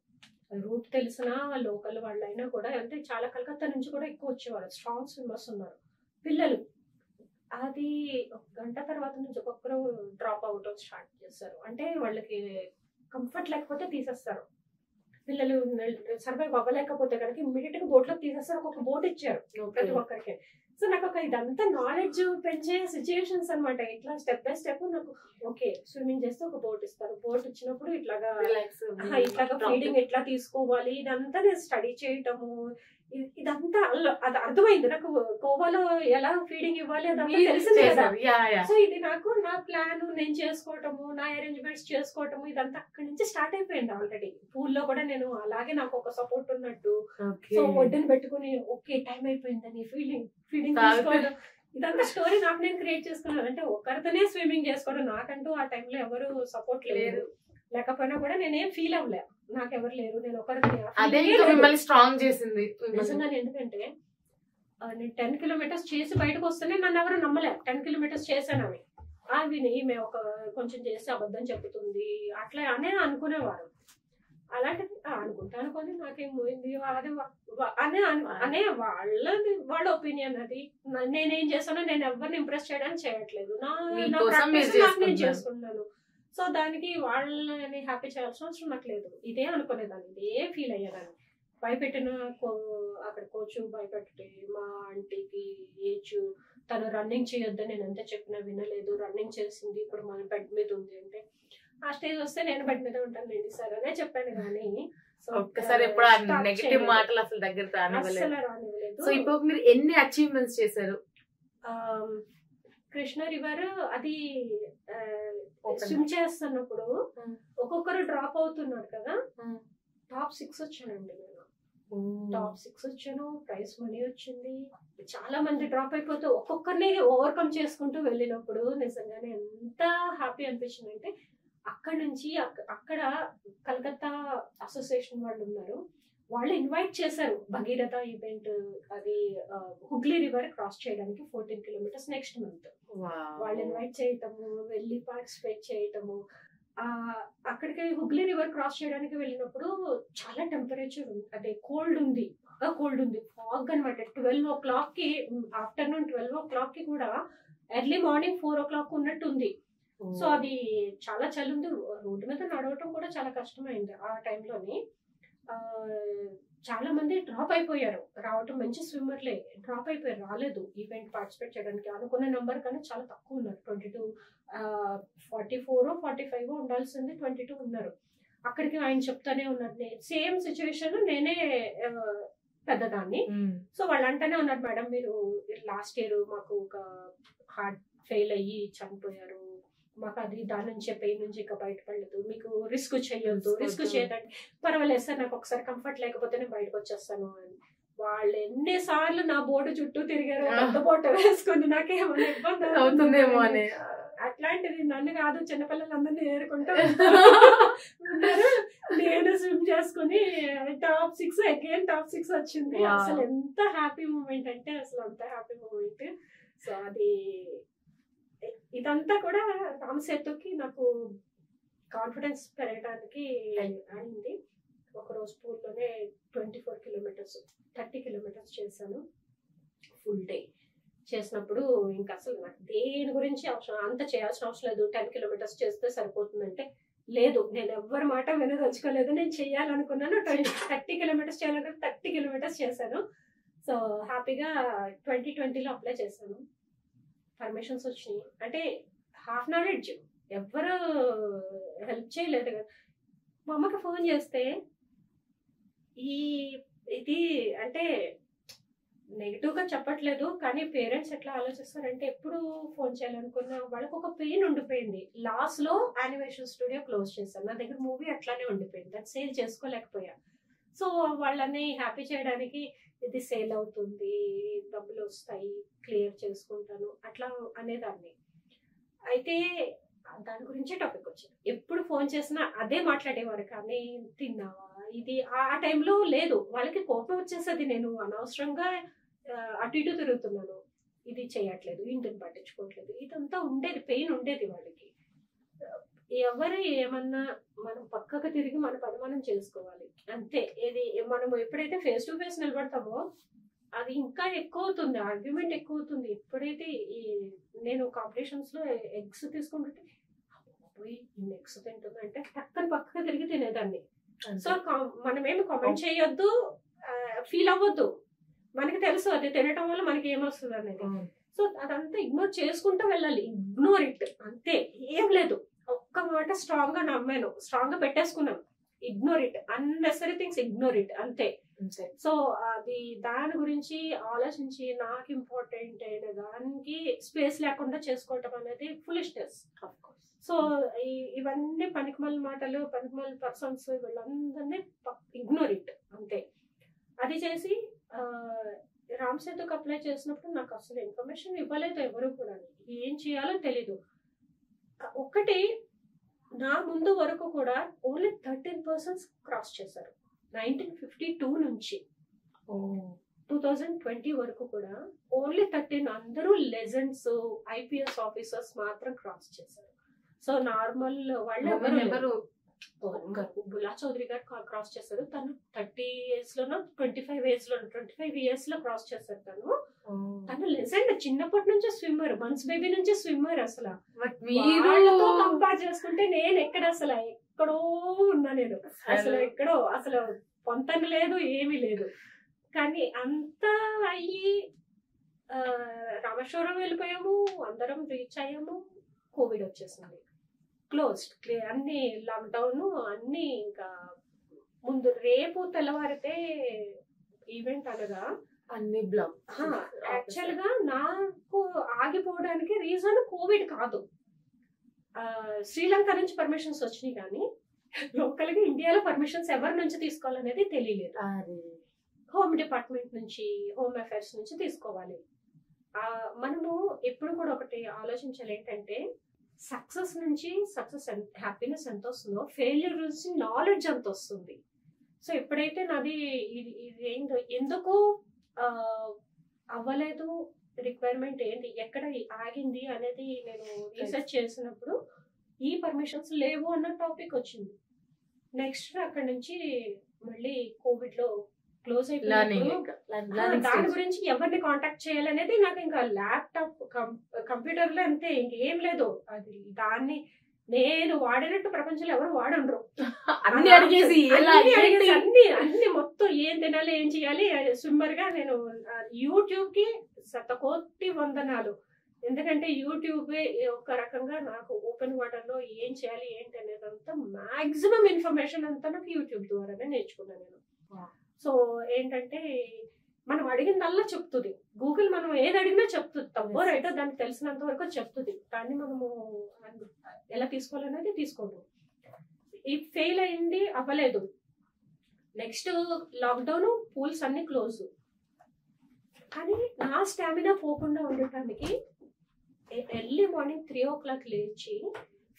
[SPEAKER 2] రూట్ తెలిసిన లోకల్ వాళ్ళైనా కూడా, అంటే చాలా కలకత్తా నుంచి కూడా ఎక్కువ వచ్చేవారు, స్ట్రాంగ్ స్విమ్మర్స్ ఉన్నారు పిల్లలు. అది ఒక గంట తర్వాత నుంచి ఒక్కొక్కరు డ్రాప్ అవుట్ స్టార్ట్ చేస్తారు. అంటే వాళ్ళకి కంఫర్ట్ లేకపోతే తీసేస్తారు. పిల్లలు సర్వైవ్ అవ్వలేకపోతే కనుక ఇమ్మీడియట్ గా బోట్ లో తీసేస్తారు. ఒక్కొక్క బోట్ ఇచ్చారు ప్రతి ఒక్కరికి. సో నాకు ఒక ఇదంతా నాలెడ్జ్ పెంచే సిచ్యుయేషన్స్ అనమాట. ఇట్లా స్టెప్ బై స్టెప్ నాకు ఓకే స్విమ్మింగ్ చేస్తే ఒక బోట్ ఇస్తారు, బోట్ ఇచ్చినప్పుడు ఇట్లాగా ఫీడింగ్ ఎట్లా తీసుకోవాలి ఇదంతా నేను స్టడీ చేయటము, ఇదంతా అది అర్థమైంది నాకు. గోవాలో ఎలా ఫీడింగ్ ఇవ్వాలి అదంతా తెలిసింది కదా. సో ఇది నాకు నా ప్లాన్ నేను చేసుకోవటము, నా అరేంజ్మెంట్స్ చేసుకోవటము, ఇదంతా అక్కడి నుంచి స్టార్ట్ అయిపోయింది. ఆల్రెడీ పూల్లో కూడా నేను అలాగే నాకు ఒక సపోర్ట్ ఉన్నట్టు. సో ఒడ్డుని పెట్టుకుని ఓకే టైం అయిపోయిందని ఫీడింగ్ తీసుకోవడం, ఇదంతా స్టోరీ నాకు నేను క్రియేట్ చేసుకున్నాను. అంటే ఒకరితోనే స్విమ్మింగ్ చేసుకోవడం, నాకంటూ ఆ టైంలో ఎవరు సపోర్ట్ లేదు, లేకపోయినా కూడా నేనేం ఫీల్ అవ్వలే, నాకెవరు లేరు, నేను ఒకరిని
[SPEAKER 1] స్ట్రాంగ్ చేసింది
[SPEAKER 2] నిజంగా. ఎందుకంటే నేను 10 కిలోమీటర్స్ చేసి బయటకు వస్తేనే నన్ను ఎవరు నమ్మలే. 10 కిలోమీటర్స్ చేశాను అవి. విని ఈమె ఒక కొంచెం చేసి అబద్ధం చెప్తుంది అట్లా అనే అనుకునేవారు. అలాంటిది అనుకొని నాకేం పోయింది అది అనే వాళ్ళ ఒపీనియన్. అది నేనేం చేశానో నేను ఎవరిని ఇంప్రెస్ చేయడానికి చేయట్లేదు, నేను చేసుకుంటున్నాను. సో దానికి వాళ్ళని హ్యాపీ చేయాల్సిన అవసరం నాకు లేదు. ఇదే అనుకునేదాన్ని, ఇదే ఫీల్ అయ్యేదాన్ని. భయపెట్టిన అక్కడ కోచ్ భయపెట్టే మా ఆంటీకి ఏజ్, తను రన్నింగ్ చేయొద్దని నేను ఎంత చెప్పినా వినలేదు. రన్నింగ్ చేసింది, ఇప్పుడు మన బెడ్ మీద ఉంది అంటే ఆ స్టేజ్ వస్తే నేను బెడ్ మీద ఉంటాను లేండి సార్ అనే చెప్పాను. కానీ
[SPEAKER 1] ఒక్కసారి ఎప్పుడు నెగటివ్ మాటలు అసలు దగ్గర రానివ్వలేదు. సో ఇప్పుడు మీరు ఎన్ని అచీవ్మెంట్స్ చేశారు?
[SPEAKER 2] కృష్ణ రివర్ అది స్విమ్ చేస్తున్నప్పుడు ఒక్కొక్కరు డ్రాప్ అవుతున్నారు కదా, టాప్ 6 వచ్చానండి నేను. టాప్ 6 వచ్చాను, ప్రైజ్ మనీ వచ్చింది. చాలా మంది డ్రాప్ అయిపోతూ ఒక్కొక్కరిని ఓవర్కమ్ చేసుకుంటూ వెళ్ళినప్పుడు నిజంగానే ఎంత హ్యాపీ అనిపించింది అంటే, అక్కడ నుంచి అక్కడ కలకత్తా అసోసియేషన్ వాళ్ళు ఉన్నారు, వాళ్ళు ఇన్వైట్ చేశారు భగీరథ ఈవెంట్, అది హుగ్లీ రివర్ క్రాస్ చేయడానికి 14 కిలోమీటర్స్ నెక్స్ట్ మంత్. వాళ్ళు ఇన్వైట్ చేయటము, వెళ్ళి పార్టిసిపేట్ చేయటము. అక్కడికి హుగ్లీ రివర్ క్రాస్ చేయడానికి వెళ్ళినప్పుడు చాలా టెంపరేచర్ అదే కోల్డ్ ఉంది, బాగా కోల్డ్ ఉంది, ఫాగ్ అనమాట. 12 o'clock కి, ఆఫ్టర్నూన్ 12 o'clock కి కూడా ఎర్లీ మార్నింగ్ 4 o'clock ఉన్నట్టు ఉంది. సో అది చాలా చలి ఉంది, రోడ్డు మీద నడవటం కూడా చాలా కష్టమైంది ఆ టైంలోని. చాలా మంది డ్రాప్ అయిపోయారు, రావటం మంచి స్విమ్మర్లే డ్రాప్ అయిపోయారు, రాలేదు ఈవెంట్ పార్టిసిపేట్ చేయడానికి. అనుకున్న నెంబర్ కానీ చాలా తక్కువ ఉన్నారు, 22, 44, 45 ఉండాల్సింది 22 ఉన్నారు. అక్కడికి ఆయన చెప్తానే ఉన్నారు, సేమ్ సిచ్యువేషన్, నేనే పెద్దదాన్ని. సో వాళ్ళు అంటానే ఉన్నారు, మేడం మీరు లాస్ట్ ఇయర్ మాకు ఒక హార్ట్ ఫెయిల్ అయ్యి చనిపోయారు, మాకు అది దాని నుంచి పెయిన్ నుంచి ఇంకా బయటపడలేదు, మీకు రిస్క్ చేయొద్దు, రిస్క్ చేయదండి. పర్వాలేదు సార్, నాకు ఒకసారి కంఫర్ట్ లేకపోతే నేను బయటకు వచ్చేస్తాను అని. వాళ్ళు ఎన్నిసార్లు నా బోర్డు చుట్టూ తిరిగారు, పెద్ద బోట వేసుకుని, నాకేమైనా ఇబ్బంది అవుతుందేమో అని. అట్లాంటిది నన్ను కాదు, చిన్నపిల్లలందరినీ ఏరుకుంటూ ఉన్నారు. నేను స్విమ్ చేసుకుని టాప్ 6 అగైన్ టాప్ 6 వచ్చింది. అసలు ఎంత హ్యాపీ మూమెంట్ అంటే అసలు అంత హ్యాపీ మూమెంట్. సో అది ఇదంతా కూడా రామసేతుకి నాకు కాన్ఫిడెన్స్ పెరగడానికి అయింది. ఒకరోజు పూల్లోనే 24 కిలోమీటర్స్ 30 కిలోమీటర్స్ చేశాను ఫుల్ డే. చేసినప్పుడు ఇంకా అసలు నాకు దేని గురించి అవసరం, అంత చేయాల్సిన అవసరం లేదు, 10 కిలోమీటర్స్ చేస్తే సరిపోతుందంటే లేదు, నేను ఎవ్వరి మాట వినదలుచుకోలేదు, నేను చెయ్యాలనుకున్నాను. 30 కిలోమీటర్స్ చేయాలంటే 30 కిలోమీటర్స్ చేశాను. సో హ్యాపీగా 2020లో అప్లై చేశాను, పర్మిషన్స్ వచ్చినాయి. అంటే హాఫ్ నాలెడ్జ్, ఎవ్వరు హెల్ప్ చేయలేదు కదా. మా అమ్మకి ఫోన్ చేస్తే ఇది అంటే నెగిటివ్గా చెప్పట్లేదు, కానీ పేరెంట్స్ ఎట్లా ఆలోచిస్తారంటే, ఎప్పుడు ఫోన్ చేయాలనుకున్నా వాళ్ళకి ఒక పెయిన్ ఉండిపోయింది. లాస్ట్లో యానిమేషన్ స్టూడియో క్లోజ్ చేశాను, నా దగ్గర మూవీ అట్లానే ఉండిపోయింది, అది సేల్ చేసుకోలేకపోయా. సో వాళ్ళని హ్యాపీ చేయడానికి ఇది సేల్ అవుతుంది, డబ్బులు వస్తాయి, క్లియర్ చేసుకుంటాను అట్లా అనేదాన్ని. అయితే దాని గురించే టాపిక్ వచ్చింది. ఎప్పుడు ఫోన్ చేసినా అదే మాట్లాడేవారు, కానీ తిన్నావా ఇది ఆ టైంలో లేదు. వాళ్ళకి కోపం వచ్చేసది, నేను అనవసరంగా అటు ఇటు తిరుగుతున్నాను, ఇది చేయట్లేదు, ఇంటిని పట్టించుకోవట్లేదు, ఇదంతా ఉండేది, పెయిన్ ఉండేది వాళ్ళకి. ఎవరు ఏమన్నా మనం పక్కకు తిరిగి మన పని మనం చేసుకోవాలి అంతే. ఇది మనం ఎప్పుడైతే ఫేస్ టు ఫేస్ నిలబడతామో అది ఇంకా ఎక్కువ అవుతుంది, ఆర్గ్యుమెంట్ ఎక్కువ అవుతుంది. ఎప్పుడైతే నేను కాంపిటీషన్స్ లో ఎగ్స్ తీసుకుంటుంటే ఇన్ని ఎగ్స్ తింటుందంటే పక్కన పక్కన తిరిగి తినేదాన్ని. సో మనమేమి కామెంట్ చేయొద్దు, ఫీల్ అవ్వద్దు, మనకి తెలుసు అది తినటం వల్ల మనకి ఏమొస్తుంది అనేది. సో అదంతా ఇగ్నోర్ చేసుకుంటూ వెళ్ళాలి, ఇగ్నోర్ ఇట్ అంతే, ఏం లేదు. ఒక్క మాట స్ట్రాంగ్ గా నమ్మాను, స్ట్రాంగ్ గా పెట్టేసుకున్నాను, ignore it, unnecessary things ignore it అంతే. సో అది దాని గురించి ఆలోచించి నాకు ఇంపార్టెంట్ అయిన దానికి స్పేస్ లేకుండా చేసుకోవటం అనేది ఫులిష్నెస్. సో ఇవన్నీ పనికిమాల మాటలు, పనికిమాల పర్సన్స్, వీళ్ళందరినీ ఇగ్నోర్ ఇట్ అంతే. అది చేసి రామసేతుకి అప్లై చేసినప్పుడు నాకు అసలు ఇన్ఫర్మేషన్ ఇవ్వలేదు ఎవరు కూడా, ఏం చేయాలో తెలీదు. ఒకటి నా ముందు వరకు కూడా ఓన్లీ 13% క్రాస్ చేశారు 1952 నుంచి. 2020 వరకు కూడా ఓన్లీ 13 అందరూ లెజెండ్స్ IPS ఆఫీసర్స్ మాత్రం క్రాస్ చేశారు. సో నార్మల్ వాళ్ళు ఎవరు బుల్లా చౌదరి గారు క్రాస్ చేశారు. తను 30 years లోనో 25 years లో క్రాస్ చేశారు. తను లెజెండ్, చిన్నప్పటి నుంచే స్విమ్మర్, మంత్స్ బేబీ నుంచే స్విమ్మర్. అసలు వాళ్ళతో కంపేర్ చేసుకుంటే నేను ఎక్కడో ఉన్నా. నేను ఎక్కడో అసలు పొంతన లేదు, ఏమీ లేదు. కానీ అంతా అయ్యి రామేశ్వరం వెళ్ళిపోయాము, అందరం రీచ్ అయ్యాము, కోవిడ్ వచ్చేసింది, క్లోజ్డ్, అన్ని లాక్డౌన్ అన్ని. ఇంకా ముందు రేపు తెల్లవారితే ఈవెంట్ అనగా
[SPEAKER 1] అన్ని బ్లాక్.
[SPEAKER 2] యాక్చువల్ గా నాకు ఆగిపోవడానికి రీజన్ కోవిడ్ కాదు. శ్రీలంక నుంచి పర్మిషన్స్ వచ్చినాయి, కానీ లోకల్ గా ఇండియాలో పర్మిషన్స్ ఎవరి నుంచి తీసుకోవాలనేది తెలియలేదు. హోమ్ డిపార్ట్మెంట్ నుంచి, హోమ్ అఫైర్స్ నుంచి తీసుకోవాలి. మనము ఎప్పుడు కూడా ఒకటి ఆలోచించాలి, ఏంటంటే సక్సెస్ నుంచి హ్యాపీనెస్ ఎంత వస్తుందో ఫెయిల్యూర్ నుంచి నాలెడ్జ్ ఎంత వస్తుంది. సో ఎప్పుడైతే నాది ఇది ఎందుకు అవ్వలేదు, రిక్వైర్మెంట్ ఏంటి, ఎక్కడ ఆగింది అనేది నేను రీసెర్చ్ చేసినప్పుడు ఈ పర్మిషన్స్ లేవు అన్న టాపిక్ వచ్చింది. నెక్స్ట్ అక్కడ నుంచి మళ్ళీ కోవిడ్ లో క్లోజ్ అయిపోయింది. దాని గురించి ఎవరిని కాంటాక్ట్ చేయాలనేది నాకు ఇంకా ల్యాప్టాప్ కంప్యూటర్ లో అంతే, ఇంకేం లేదు. అది దాన్ని నేను వాడినట్టు ప్రపంచంలో ఎవరు వాడరు.
[SPEAKER 1] అన్ని అడిగేసి
[SPEAKER 2] అన్ని మొత్తం ఏం తినాలి, ఏం చేయాలి. స్విమ్మర్ గా నేను యూట్యూబ్ కి 1,000,000 వందనాలు. ఎందుకంటే యూట్యూబ్ ఒక రకంగా నాకు ఓపెన్ వాటర్ లో ఏం చేయాలి ఏంటి అనేదంతా మాక్సిమం ఇన్ఫర్మేషన్ అంతా నాకు యూట్యూబ్ ద్వారానే నేర్చుకున్నాను నేను. సో ఏంటంటే మనం అడిగిందల్లా చెప్తుంది గూగుల్. మనం ఏది అడిగినా చెప్తుంది, తప్పో రైటో దానికి తెలిసినంత వరకు చెప్తుంది. కానీ మనము ఎలా తీసుకోవాలనేది తీసుకోండి. ఈ ఫెయిల్ అయింది, అవ్వలేదు. నెక్స్ట్ లాక్డౌన్, పూల్స్ అన్ని క్లోజ్. కానీ నా స్టామినా పోకుండా ఉండటానికి ఎర్లీ మార్నింగ్ 3 o'clock లేచి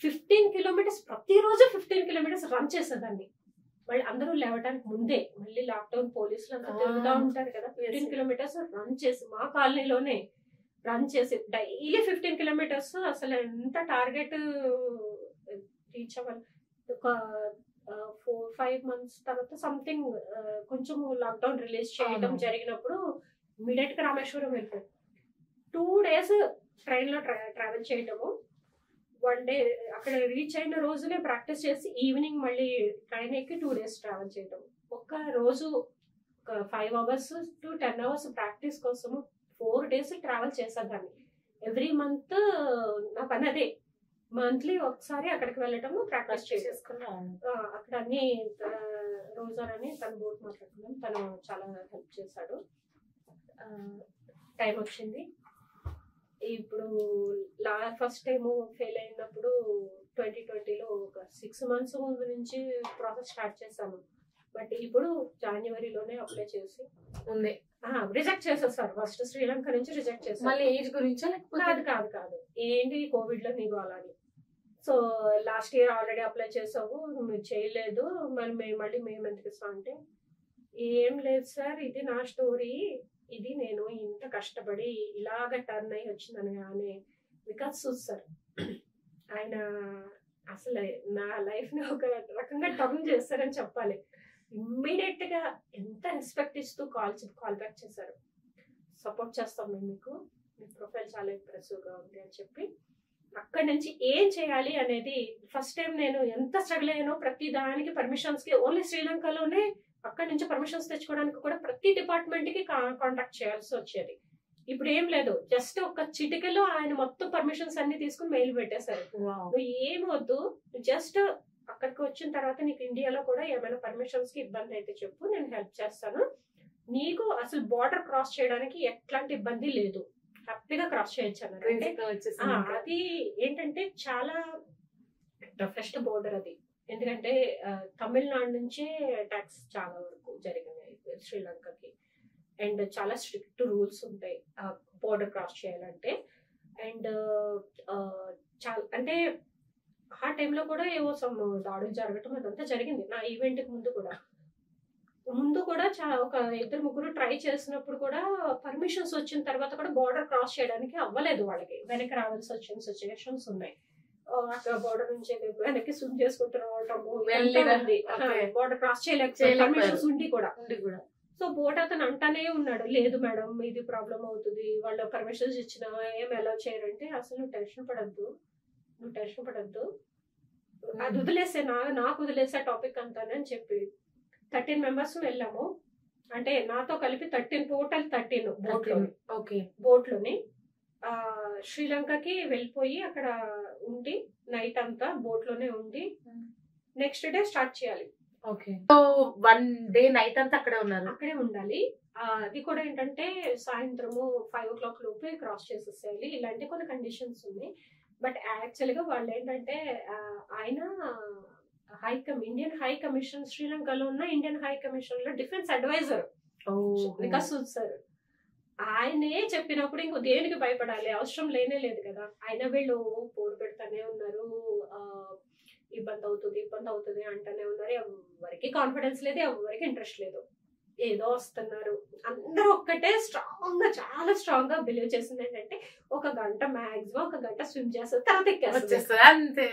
[SPEAKER 2] 15 kilometers ప్రతిరోజు 15 kilometers రన్ చేసేదాన్ని. మళ్ళీ అందరూ లేవడానికి ముందే, మళ్ళీ లాక్డౌన్ పోలీసులు అంతా తిరుగుతూ ఉంటారు కదా, 15 kilometers రన్ చేసి మా కాలనీలోనే రన్ చేసి డైలీ 15 kilometers. అసలు ఎంత టార్గెట్ రీచ్ అవ్వాలి. ఒక 4-5 months తర్వాత సంథింగ్ కొంచెం లాక్డౌన్ రిలీజ్ చేయడం జరిగినప్పుడు ఇమీడియట్ గా రామేశ్వరం వెళ్ళిపోయాం. 2 days ట్రైన్ లో ట్రావెల్ చేయటము. 1 day అక్కడ రీచ్ అయిన రోజునే ప్రాక్టీస్ చేసి ఈవినింగ్ మళ్ళీ ట్రైన్ ఎక్కి 2 days ట్రావెల్ చేయటం. ఒక్క రోజు 5 hours to 10 hours ప్రాక్టీస్ కోసము 4 days ట్రావెల్ చేసేదాన్ని. ఎవ్రీ మంత్ నా పని అదే. మంత్లీ ఒకసారి అక్కడికి వెళ్ళటము, ప్రాక్టీస్ చేసేసుకున్నాను. అక్కడ అన్ని రోజర్ అని తన బోట్ మాట్లాడుకున్నాం, తను చాలా హెల్ప్ చేశాడు. టైం వచ్చింది. ఇప్పుడు ఫస్ట్ టైం ఫెయిల్ అయినప్పుడు 2020లో ఒక 6 months ముందు నుంచి ప్రాసెస్ స్టార్ట్ చేశాను. బట్ ఇప్పుడు జనవరిలోనే అప్లై చేసి ఉంది. రిజెక్ట్ చేసేస్తారు. ఫస్ట్ శ్రీలంక నుంచి రిజెక్ట్ చేస్తారు.
[SPEAKER 1] మళ్ళీ ఏజ్ గురించా లేకపోతే
[SPEAKER 2] కాదు ఏంటి కోవిడ్ లో నీకు అలాని. So last year already apply చేసావు, మీరు చేయలేదు, మళ్ళీ మేము ఎందుకు ఇస్తాం అంటే, ఏం లేదు సార్, ఇది నా స్టోరీ, ఇది నేను ఇంత కష్టపడి ఇలాగ టర్న్ అయ్యి వచ్చిందని. కానీ వికాస్ సార్ ఆయన అసలు నా లైఫ్ ని ఒక రకంగా టర్న్ చేస్తారని చెప్పాలి. ఇమ్మీడియట్ గా ఎంత రెస్పెక్ట్ ఇస్తూ కాల్ బ్యాక్ చేశారు. సపోర్ట్ చేస్తాం మేము మీకు, మీ ప్రొఫైల్ చాలా ఇంప్రెసివ్ గా ఉంది అని చెప్పి. అక్కడి నుంచి ఏం చేయాలి అనేది ఫస్ట్ టైం నేను ఎంత స్ట్రగుల్ అయ్యానో. ప్రతి దానికి పర్మిషన్స్ కి ఓన్లీ శ్రీలంకలోనే అక్కడి నుంచి పర్మిషన్స్ తెచ్చుకోవడానికి కూడా ప్రతి డిపార్ట్మెంట్ కి కాంటాక్ట్ చేయాల్సి వచ్చేది. ఇప్పుడు ఏం లేదు, జస్ట్ ఒక చిటికలో ఆయన మొత్తం పర్మిషన్స్ అన్ని తీసుకుని మెయిల్ పెట్టేశారు. నువ్వు ఏం వద్దు, జస్ట్ అక్కడికి వచ్చిన తర్వాత నీకు ఇండియాలో కూడా ఏమైనా పర్మిషన్స్ కి ఇబ్బంది అయితే చెప్పు, నేను హెల్ప్ చేస్తాను. నీకు అసలు బార్డర్ క్రాస్ చేయడానికి ఎట్లాంటి ఇబ్బంది లేదు, హ్యాపీగా క్రాస్ చేయొచ్చు అన్నారు. అది ఏంటంటే చాలా టఫెస్ట్ బోర్డర్ అది. ఎందుకంటే తమిళనాడు నుంచే అటాక్స్ చాలా వరకు జరిగినాయి శ్రీలంకకి. అండ్ చాలా స్ట్రిక్ట్ రూల్స్ ఉంటాయి బోర్డర్ క్రాస్ చేయాలంటే. అండ్ చాలా అంటే ఆ టైంలో కూడా ఏవో సమ్ దాడులు జరగటం అదంతా జరిగింది. నా ఈవెంట్ కి ముందు కూడా ముందు కూడా ఒక 2-3 ట్రై చేసినప్పుడు కూడా పర్మిషన్స్ వచ్చిన తర్వాత కూడా బోర్డర్ క్రాస్ చేయడానికి అవ్వలేదు వాళ్ళకి, వెనక్కి రావాల్సి వచ్చిన సిచ్యువేషన్స్ ఉన్నాయి. బోర్డర్ నుంచి వెనక్కి స్విమ్ చేసుకుంటూ రావటము, బోర్డర్ క్రాస్ చేయలేకపోతే పర్మిషన్స్ ఉండి కూడా. సో బోట్ అతను అంటానే ఉన్నాడు, లేదు మేడం ఇది ప్రాబ్లం అవుతుంది, వాళ్ళు పర్మిషన్స్ ఇచ్చినా ఏం అలౌ చేయరంటే, అసలు నువ్వు టెన్షన్ పడద్దు, అది వదిలేసే, నాకు వదిలేసే టాపిక్ అంతానని చెప్పి 13 members వెళ్ళాము. అంటే నాతో కలిపి 13 బోట్ లోని శ్రీలంకకి వెళ్ళిపోయి అక్కడ ఉండి నైట్ అంతా బోట్ లోనే ఉండి నెక్స్ట్ డే స్టార్ట్ చేయాలి.
[SPEAKER 1] సో 1 day నైట్ అంతా అక్కడే ఉండాలి.
[SPEAKER 2] అది కూడా ఏంటంటే సాయంత్రము 5 o'clock లోపే క్రాస్ చేసేసేయాలి. ఇలాంటి కొన్ని కండిషన్స్ ఉన్నాయి. బట్ యాక్చువల్ గా వాళ్ళు ఏంటంటే ఆయన ఇండియన్ హై కమిషన్, శ్రీలంకలో ఉన్న ఇండియన్ హై కమిషన్ లో డిఫెన్స్ అడ్వైజర్ వికాస్ సార్, ఆయనే చెప్పినప్పుడు ఇంకో దేనికి భయపడాలి, అవసరం లేదు కదా. ఆయన వీళ్ళు పోరు పెడతానే ఉన్నారు, ఇబ్బంది అవుతుంది అంటూనే ఉన్నారు. ఎవరికి కాన్ఫిడెన్స్ లేదు, ఎవరికి ఇంట్రెస్ట్ లేదు, ఏదో వస్తున్నారు. అందరూ ఒక్కటే చాలా స్ట్రాంగ్ గా బిలీవ్ చేసింది ఏంటంటే మాక్సిమం 1 గంట స్విమ్ చేస్తారు, తర్వాత ఎక్కేస్తారు అంతే.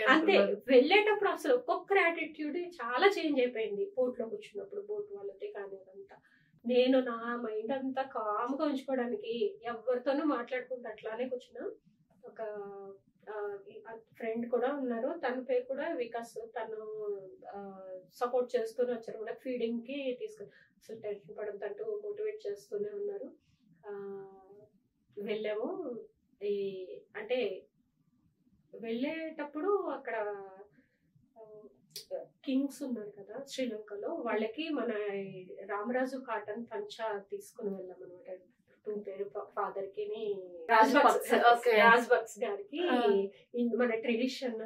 [SPEAKER 2] వెళ్ళేటప్పుడు అసలు ఒక్కొక్కరి యాటిట్యూడ్ చాలా చేంజ్ అయిపోయింది బోట్ లో కూర్చున్నప్పుడు. బోట్ వాళ్ళది కానీ అదంతా నేను నా మైండ్ అంతా కామ్ గా ఉంచుకోవడానికి ఎవరితోనూ మాట్లాడుకుంటూ అట్లానే కూర్చున్నా. ఒక ఫ్రెండ్ కూడా ఉన్నారు, తన పేరు కూడా వికాస్, తను సపోర్ట్ చేస్తూనే వచ్చారు కూడా, ఫీడింగ్ కి తీసుకుని అసలు టెన్షన్ పడద్దంటూ మోటివేట్ చేస్తూనే ఉన్నారు. వెళ్ళాము. అంటే వెళ్ళేటప్పుడు అక్కడ కింగ్స్ ఉన్నారు కదా శ్రీలంకలో, వాళ్ళకి మన రామరాజు కాటన్ పంచా తీసుకుని వెళ్ళాం అనమాట. పేరు ఫాదర్ కి రాజ్ బక్స్ గారికి మన ట్రెడిషన్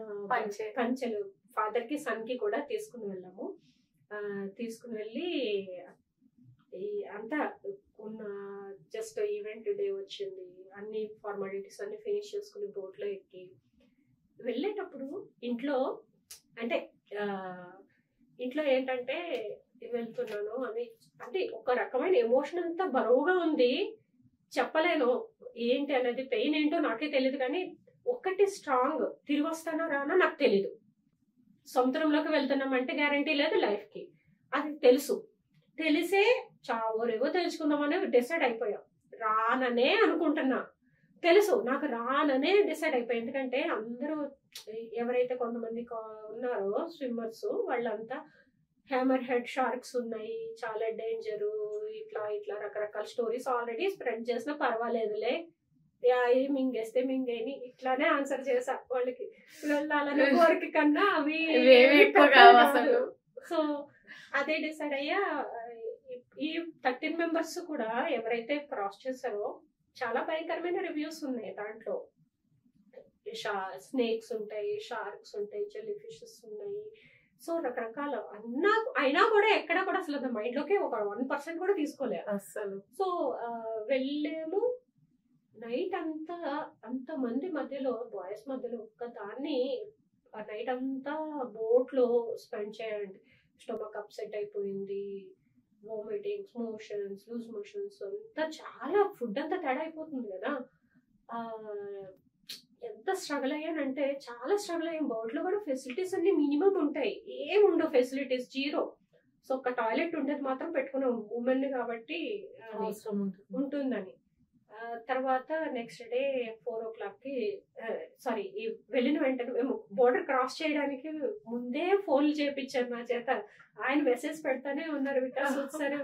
[SPEAKER 2] పంచెలు ఫాదర్ కి సన్ కి కూడా తీసుకుని వెళ్ళాము. తీసుకుని వెళ్ళి అంతా ఉన్న జస్ట్ ఈవెంట్ డే వచ్చింది, అన్ని ఫార్మాలిటీస్ అన్ని ఫినిష్ చేసుకుని బోట్ లో ఎక్కి వెళ్ళేటప్పుడు ఇంట్లో ఏంటంటే వెళ్తున్నాను అని అంటే ఒక రకమైన ఎమోషన్ అంతా బరువుగా ఉంది, చెప్పలేను ఏంటి అనేది, పెయిన్ ఏంటో నాకే తెలియదు. కానీ ఒక్కటి స్ట్రాంగ్, తిరిగి వస్తానా రానా నాకు తెలీదు. సముద్రంలోకి వెళ్తున్నామంటే గ్యారంటీ లేదు లైఫ్ కి, అది తెలిసే చావరేవో తెలుసుకుందామని డిసైడ్ అయిపోయాం. రాననే అనుకుంటున్నా, తెలుసు నాకు రాననే డిసైడ్ అయిపోయి. ఎందుకంటే అందరూ ఎవరైతే కొంతమంది ఉన్నారో స్విమ్మర్స్ వాళ్ళంతా హ్యామర్ హెడ్ షార్క్స్ ఉన్నాయి, చాలా డేంజరు, ఇట్లా రకరకాల స్టోరీస్ ఆల్రెడీ స్ప్రెడ్ చేసినా పర్వాలేదులే, మింగేస్తే మింగేని ఇట్లానే ఆన్సర్ చేసా వాళ్ళకి. వెళ్ళాలని కోరిక కన్నా అవి సో అదే డిసైడ్ అయ్యా. ఈ 13 members కూడా ఎవరైతే క్రాస్ చేశారో చాలా భయంకరమైన రివ్యూస్ ఉన్నాయి దాంట్లో. స్నేక్స్ ఉంటాయి, షార్క్స్ ఉంటాయి, జెల్లీ ఫిషెస్ ఉన్నాయి, సో రకరకాల అయినా కూడా ఎక్కడ కూడా అసలు మైండ్ లోకి ఒక 1% కూడా తీసుకోలేదు అసలు. సో వెళ్ళాము. నైట్ అంత మంది మధ్యలో, బాయ్స్ మధ్యలో ఒక్కదాన్ని నైట్ అంతా బోట్ లో స్పెండ్ చేయండి. స్టమక్ అప్సెట్ అయిపోయింది, వామిటింగ్స్, మోషన్స్, లూజ్ మోషన్స్ అంతా, చాలా ఫుడ్ అంతా తేడా అయిపోతుంది కదా. ఎంత స్ట్రగుల్ అయ్యానంటే చాలా స్ట్రగుల్ అయ్యాం. బోట్ లో కూడా ఫెసిలిటీస్ అన్ని మినిమం ఉంటాయి, ఏం ఉండవు ఫెసిలిటీస్, 0. సో ఒక టాయిలెట్ ఉండేది మాత్రం పెట్టుకున్నాం, ఉమెన్ కాబట్టి ఉంటుందని. తర్వాత నెక్స్ట్ డే 4 o'clock కి వెళ్ళిన వెంటనే మేము బోర్డర్ క్రాస్ చేయడానికి ముందే ఫోన్లు చేయించారు నా చేత. ఆయన మెసేజ్ పెడతానే ఉన్నారు, వికాస్ సరే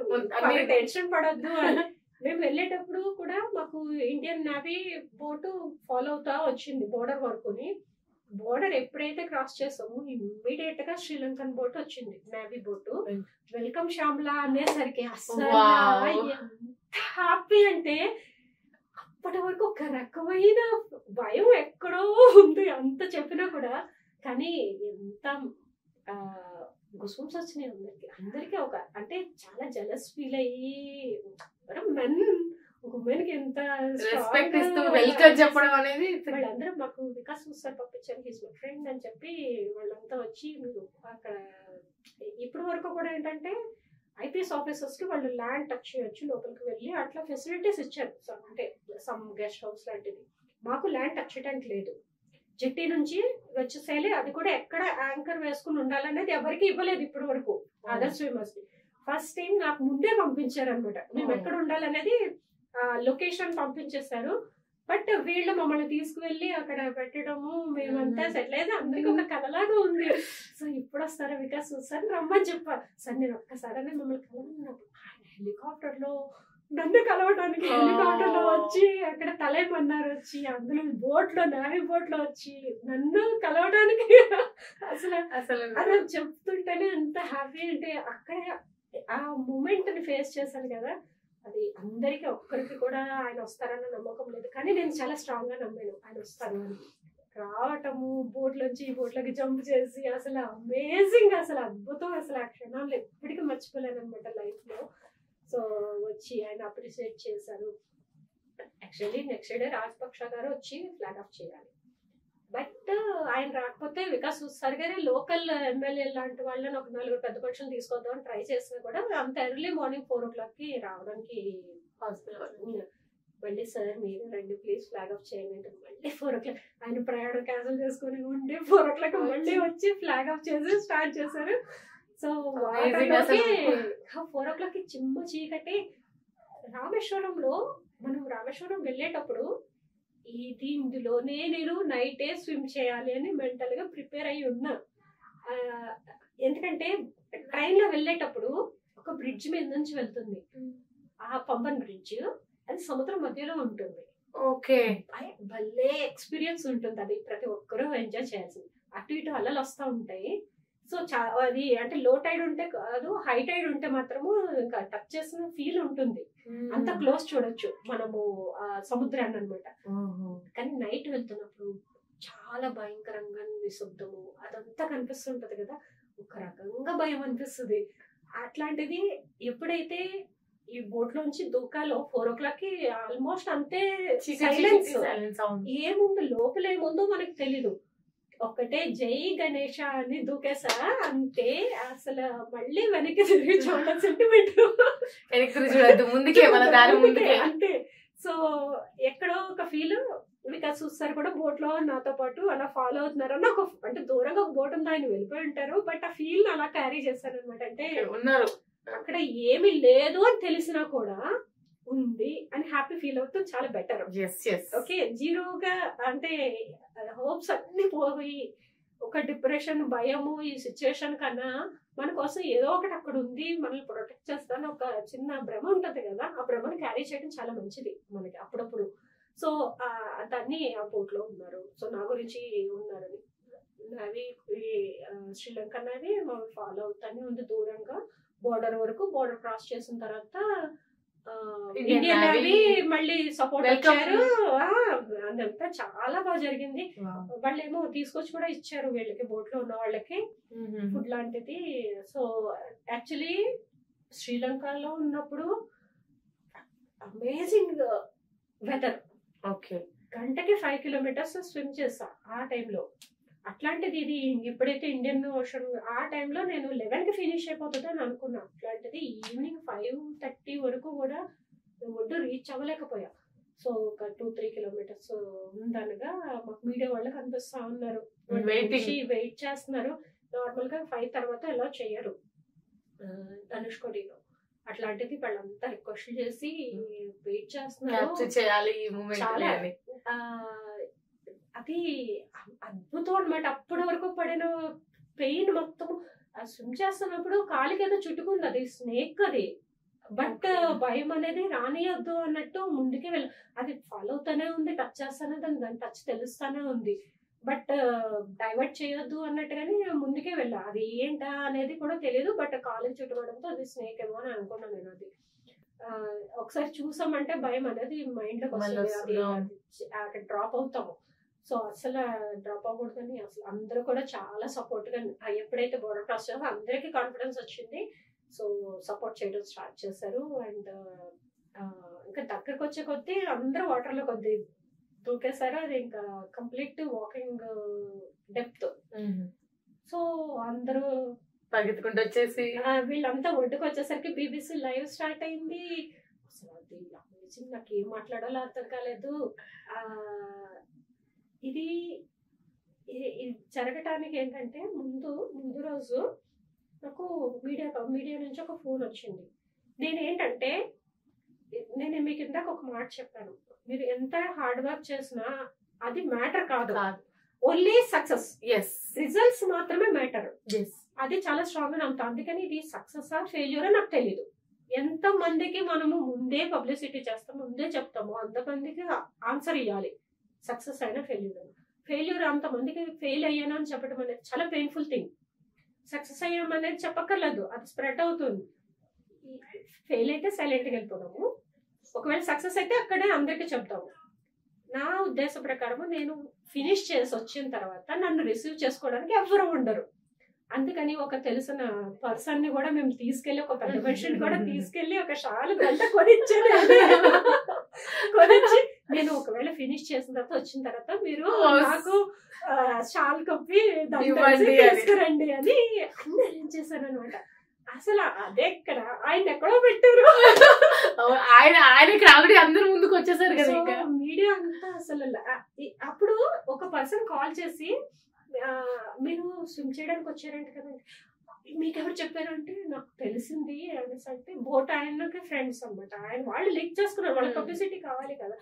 [SPEAKER 2] టెన్షన్ పడద్దు అని. మేము వెళ్ళేటప్పుడు కూడా మాకు ఇండియన్ నేవీ బోటు ఫాలో అవుతా వచ్చింది బోర్డర్ వరకుని. బోర్డర్ ఎప్పుడైతే క్రాస్ చేసామో ఇమ్మీడియట్ గా శ్రీలంకన్ బోట్ వచ్చింది, నేవీ బోటు. వెల్కమ్ శ్యామ్లా అనేసరికి అసలు హ్యాపీ అంటే అప్పటి వరకు ఒక రకమైన భయం ఎక్కడో ఉంది, అంత చెప్పినా కూడా. కానీ ఎంత గుసూమ్స్ వచ్చినాయి అందరికి. ఒక అంటే చాలా జలస్ ఫీల్ అయ్యి మెన్ ఉమెన్ కి ఎంత రెస్పెక్ట్ ఇస్తూ వెల్కమ్ చెప్పడం అనేది. వాళ్ళందరూ మాకు వికాస్ సార్ పంపించారు, హిస్ మై ఫ్రెండ్ అని చెప్పి వాళ్ళంతా వచ్చి మీరు అక్కడ. ఇప్పటి వరకు కూడా ఏంటంటే ఐపీఎస్ ఆఫీసర్స్ కి వాళ్ళు ల్యాండ్ టచ్ చేయొచ్చు, లోపలికి వెళ్ళి అట్లా ఫెసిలిటీస్ ఇచ్చారు. అంటే సమ్ గెస్ట్ హౌస్ లాంటిది. మాకు ల్యాండ్ టచ్ చేయడానికి లేదు. జెట్టి నుంచి వచ్చేసేయాలి, అది కూడా ఎక్కడ యాంకర్ వేసుకుని ఉండాలనేది ఎవరికి ఇవ్వలేదు ఇప్పటి వరకు అదర్ స్విమ్మర్స్. ఫస్ట్ టైం నాకు ముందే పంపించారు అనమాట, మేము ఎక్కడ ఉండాలనేది లొకేషన్ పంపించేశారు. బట్ వీళ్ళు మమ్మల్ని తీసుకువెళ్ళి అక్కడ పెట్టడము, మేమంతా సెటిల్ అయితే అందరికి ఒక కలలాగా ఉంది. సో ఇప్పుడు వస్తారా వికాస్ సార్ రమ్మని చెప్పారు. సార్ నేను ఒక్కసారి మిమ్మల్ని కలవన్నప్పుడు హెలికాప్టర్ లో నన్ను కలవడానికి హెలికాప్టర్ లో వచ్చి అక్కడ తలేమన్నారు వచ్చి, అందులో బోట్ లో నావీ బోట్ లో వచ్చి నన్ను కలవడానికి అసలు అలా చెప్తుంటేనే అంత హ్యాపీ. అంటే అక్కడ ఆ మూమెంట్ ని ఫేస్ చేశాను కదా, అది అందరికి ఒక్కరికి కూడా ఆయన వస్తారన్న నమ్మకం లేదు, కానీ నేను చాలా స్ట్రాంగ్ గా నమ్మాను ఆయన వస్తారు అని. రావటము, బోట్ లోంచి ఈ బోట్ లోకి జంప్ చేసి అసలు అమేజింగ్, అసలు అద్భుతం. అసలు ఆ క్షణాలు ఎప్పటికీ మర్చిపోలేను అనమాట లైఫ్ లో. సో వచ్చి ఆయన అప్రిషియేట్ చేశారు. యాక్చువల్లీ నెక్స్ట్ డే రాజపక్ష గారు వచ్చి ఫ్లాగ్ ఆఫ్ చేయాలి, బట్ ఆయన రాకపోతే వికాస్ సార్ గారే లోకల్ ఎమ్మెల్యే లాంటి వాళ్ళని ఒక 4 పెద్ద పక్షులు తీసుకొద్దామని ట్రై చేసినా కూడా అంత ఎర్లీ మార్నింగ్ 4 o'clock కి రావడానికి పాసిబుల్. మళ్ళీ సార్ మీరు రండి ప్లీజ్ ఫ్లాగ్ ఆఫ్ చేయండి అంటే మళ్ళీ 4 o'clock ఆయన ప్రయాణం క్యాన్సిల్ చేసుకుని ఉండి 4 o'clock మళ్ళీ వచ్చి ఫ్లాగ్ ఆఫ్ చేసి స్టార్ట్ చేశారు. సో 4 o'clock కి చిమ్మ చీకటి. రామేశ్వరంలో మనం రామేశ్వరం వెళ్ళేటప్పుడు ఇది ఇందులోనే నేను నైటే స్విమ్ చేయాలి అని మెంటల్ గా ప్రిపేర్ అయ్యి ఉన్నా. ఎందుకంటే ట్రైన్ లో వెళ్ళేటప్పుడు ఒక బ్రిడ్జ్ మీద నుంచి వెళ్తుంది, ఆ పంబన్ బ్రిడ్జ్, అది సముద్రం మధ్యలో ఉంటుంది.
[SPEAKER 1] ఓకే,
[SPEAKER 2] భలే ఎక్స్పీరియన్స్ ఉంటుంది, అది ప్రతి ఒక్కరూ ఎంజాయ్ చేయాల్సింది. అటు ఇటు అలలు వస్తూ ఉంటాయి. సో అది అంటే లో టైడ్ ఉంటే కాదు, హై టైడ్ ఉంటే మాత్రము ఇంకా టచ్ చేసిన ఫీల్ ఉంటుంది, అంత క్లోజ్ చూడొచ్చు మనము సముద్రాన్ని అనమాట. కానీ నైట్ వెళ్తున్నప్పుడు చాలా భయంకరంగా నిశ్శబ్దము అదంతా కనిపిస్తుంటది కదా, ఒక రకంగా భయం అనిపిస్తుంది. అట్లాంటిది ఎప్పుడైతే ఈ బోట్ లోంచి దూకాలో 4 o'clock కి ఆల్మోస్ట్ అంతే సైలెన్స్, ఏముందో లోపల ఏముందో మనకి తెలీదు. ఒక్కటే జై గణేష అని దూకేసా అంతే. అసలు మళ్ళీ వెనక్కి తిరిగి చూడాలి, సెంటిమెంట్
[SPEAKER 1] ముందుకే మన దారి ముందుకే
[SPEAKER 2] అంతే. సో ఎక్కడో ఒక ఫీల్. వికాస్ చూస్తారు కూడా బోట్ లో నాతో పాటు అలా ఫాలో అవుతున్నారు. నాకు అంటే దూరంగా ఒక బోట్ ఉంది, ఆయన వెళ్ళిపోయి ఉంటారు, బట్ ఆ ఫీల్ అలా క్యారీ చేశారు అనమాట. అంటే
[SPEAKER 1] ఉన్నారు
[SPEAKER 2] అక్కడ ఏమి లేదు అని తెలిసినా కూడా ఉంది అని హ్యాపీ ఫీల్ అవుతూ చాలా బెటర్. ఓకే, జీరోగా అంటే హోప్స్ అన్ని పోయి ఒక డిప్రెషన్, భయము ఈ సిచ్యువేషన్ కన్నా మన కోసం ఏదో ఒకటి అక్కడ ఉంది, మనల్ని ప్రొటెక్ట్ చేస్తాను ఒక చిన్న భ్రమ ఉంటది కదా, ఆ భ్రమను క్యారీ చేయడం చాలా మంచిది మనకి అప్పుడప్పుడు. సో దాన్ని ఆ బోట్ లో ఉన్నారు. సో నా గురించి ఉన్నారని నావి శ్రీలంక నావి ఫాలో అవుతానే ఉంది దూరంగా బోర్డర్ వరకు. బోర్డర్ క్రాస్ చేసిన తర్వాత ఇండియన్ నేవీ మళ్ళీ సపోర్ట్ వచ్చారు. అదంతా చాలా బాగా జరిగింది. వాళ్ళేమో తీసుకొచ్చి కూడా ఇచ్చారు వీళ్ళకి, బోట్ లో ఉన్న వాళ్ళకి ఫుడ్ లాంటిది. సో యాక్చువల్లీ శ్రీలంకలో ఉన్నప్పుడు అమేజింగ్ వెదర్.
[SPEAKER 1] ఓకే,
[SPEAKER 2] గంటకి 5 kilometers స్విమ్ చేస్తా ఆ టైంలో. అట్లాంటిది ఇది ఎప్పుడైతే ఇండియన్ ఓషన్ ఆ టైంలో నేను 11 కి ఫినిష్ అయిపోతుంది అని అనుకున్నా. అట్లాంటిది ఈవినింగ్ 5:30 వరకు కూడా ఒడ్డు రీచ్ అవ్వలేకపోయా. సో ఒక 2-3 kilometers ఉందనగా మాకు మీడియా వాళ్ళు కనిపిస్తా ఉన్నారు, వెయిట్ చేస్తున్నారు. నార్మల్ గా 5 తర్వాత ఎలా చేయరు ధనుష్కోడిలో. అట్లాంటిది వాళ్ళంతా రిక్వెస్ట్ చేసి వెయిట్ చేస్తున్నారు. చాలా అది అద్భుతం అనమాట. అప్పటి వరకు పడిన పెయిన్ మొత్తం స్విమ్ చేస్తున్నప్పుడు కాలికి ఏదో చుట్టుకుంది, అది స్నేక్ అది. బట్ భయం అనేది రానియద్దు అన్నట్టు ముందుకే అది ఫాలో అవుతానే ఉంది, టచ్ చేస్తానే దాని టచ్ తెలుస్తానే ఉంది. బట్ డైవర్ట్ చేయొద్దు అన్నట్టుగానే ముందుకే వెళ్ళా. అది ఏంటా అనేది కూడా తెలియదు, బట్ కాలేజ్ చుట్టుకోవడంతో అది స్నేక్ ఏమో అని అనుకున్నాను నేను. అది ఒకసారి చూసామంటే భయం అనేది మైండ్ లోకి వస్తుంది, అక్కడ డ్రాప్ అవుతాము. సో అసలు డ్రాప్ అవ్వకూడదని అసలు అందరూ కూడా చాలా సపోర్ట్ గా, ఎప్పుడైతే బోర్డర్ క్రాస్ చేసామో అందరికీ కాన్ఫిడెన్స్ వచ్చింది. సో సపోర్ట్ చేయడం స్టార్ట్ చేశారు. అండ్ ఇంకా దగ్గరకు వచ్చే కొద్దీ అందరూ వాటర్ లో కొద్ది దూకేశారు. అది ఇంకా కంప్లీట్ వాకింగ్ డెప్త్. సో అందరూ
[SPEAKER 1] పరిగెత్తుకుంటూ వచ్చేసి
[SPEAKER 2] వీళ్ళంతా ఒడ్డుకు వచ్చేసరికి బీబీసీ లైవ్ స్టార్ట్ అయింది. అసలు అది అమేజింగ్, నాకు ఏం మాట్లాడాలో అర్థం కాలేదు. ఇది జరగటానికి ఏంటంటే ముందు రోజు నాకు మీడియా నుంచి ఒక ఫోన్ వచ్చింది. నేనేంటంటే నేను మీకు ఇందాక ఒక మాట చెప్పాను, మీరు ఎంత హార్డ్ వర్క్ చేసినా అది మ్యాటర్ కాదు, ఓన్లీ సక్సెస్. రిజల్ట్స్ మాత్రమే మ్యాటర్. అది చాలా స్ట్రాంగ్ గా నమ్ముతాం. అందుకని ఇది సక్సెస్ ఆ ఫెయిల్యూర్ నాకు తెలియదు. ఎంత మందికి మనము ముందే పబ్లిసిటీ చేస్తాము, ముందే చెప్తాము, అంతమందికి ఆన్సర్ ఇవ్వాలి, సక్సెస్ అయినా ఫెయిల్యూర్ అంతమందికి ఫెయిల్ అయ్యాను అని చెప్పడం అనేది చాలా పెయిన్ఫుల్ థింగ్. సక్సెస్ అయ్యామనేది చెప్పక్కర్లేదు, అది స్ప్రెడ్ అవుతుంది. ఫెయిల్ అయితే సైలెంట్గా వెళ్ళిపోదాము, ఒకవేళ సక్సెస్ అయితే అక్కడే అందరికీ చెప్తాము. నా ఉద్దేశం ప్రకారం నేను ఫినిష్ చేసి వచ్చిన తర్వాత నన్ను రిసీవ్ చేసుకోవడానికి ఎవరు ఉండరు. అందుకని ఒక తెలిసిన పర్సన్ ని కూడా మేము తీసుకెళ్లి, ఒక పెద్ద మనిషిని కూడా తీసుకెళ్లి ఒక షాల్ గంట కొనిచ్చి నేను ఒకవేళ ఫినిష్ చేసిన తర్వాత వచ్చిన తర్వాత మీరు నాకు షాల్ కప్పి తీసుకురండి అని అన్ని అరేంజ్ చేశాను అనమాట. అసలు అదే ఇక్కడ ఆయన ఎక్కడో పెట్టారు,
[SPEAKER 1] ఆయన క్రౌడ్ అందరు ముందుకు వచ్చేసారు కదా.
[SPEAKER 2] మీడియా అంతా అసలు అప్పుడు ఒక పర్సన్ కాల్ చేసి మీరు స్విమ్ చేయడానికి వచ్చారంట కదండి, మీకు ఎవరు చెప్పారంటే నాకు తెలిసింది అనేసి అంటే బోట్ ఆయనకి ఫ్రెండ్స్ అనమాట. ఆయన వాళ్ళు లీక్ చేసుకున్నారు, వాళ్ళ పబ్లిసిటీ కావాలి కదా.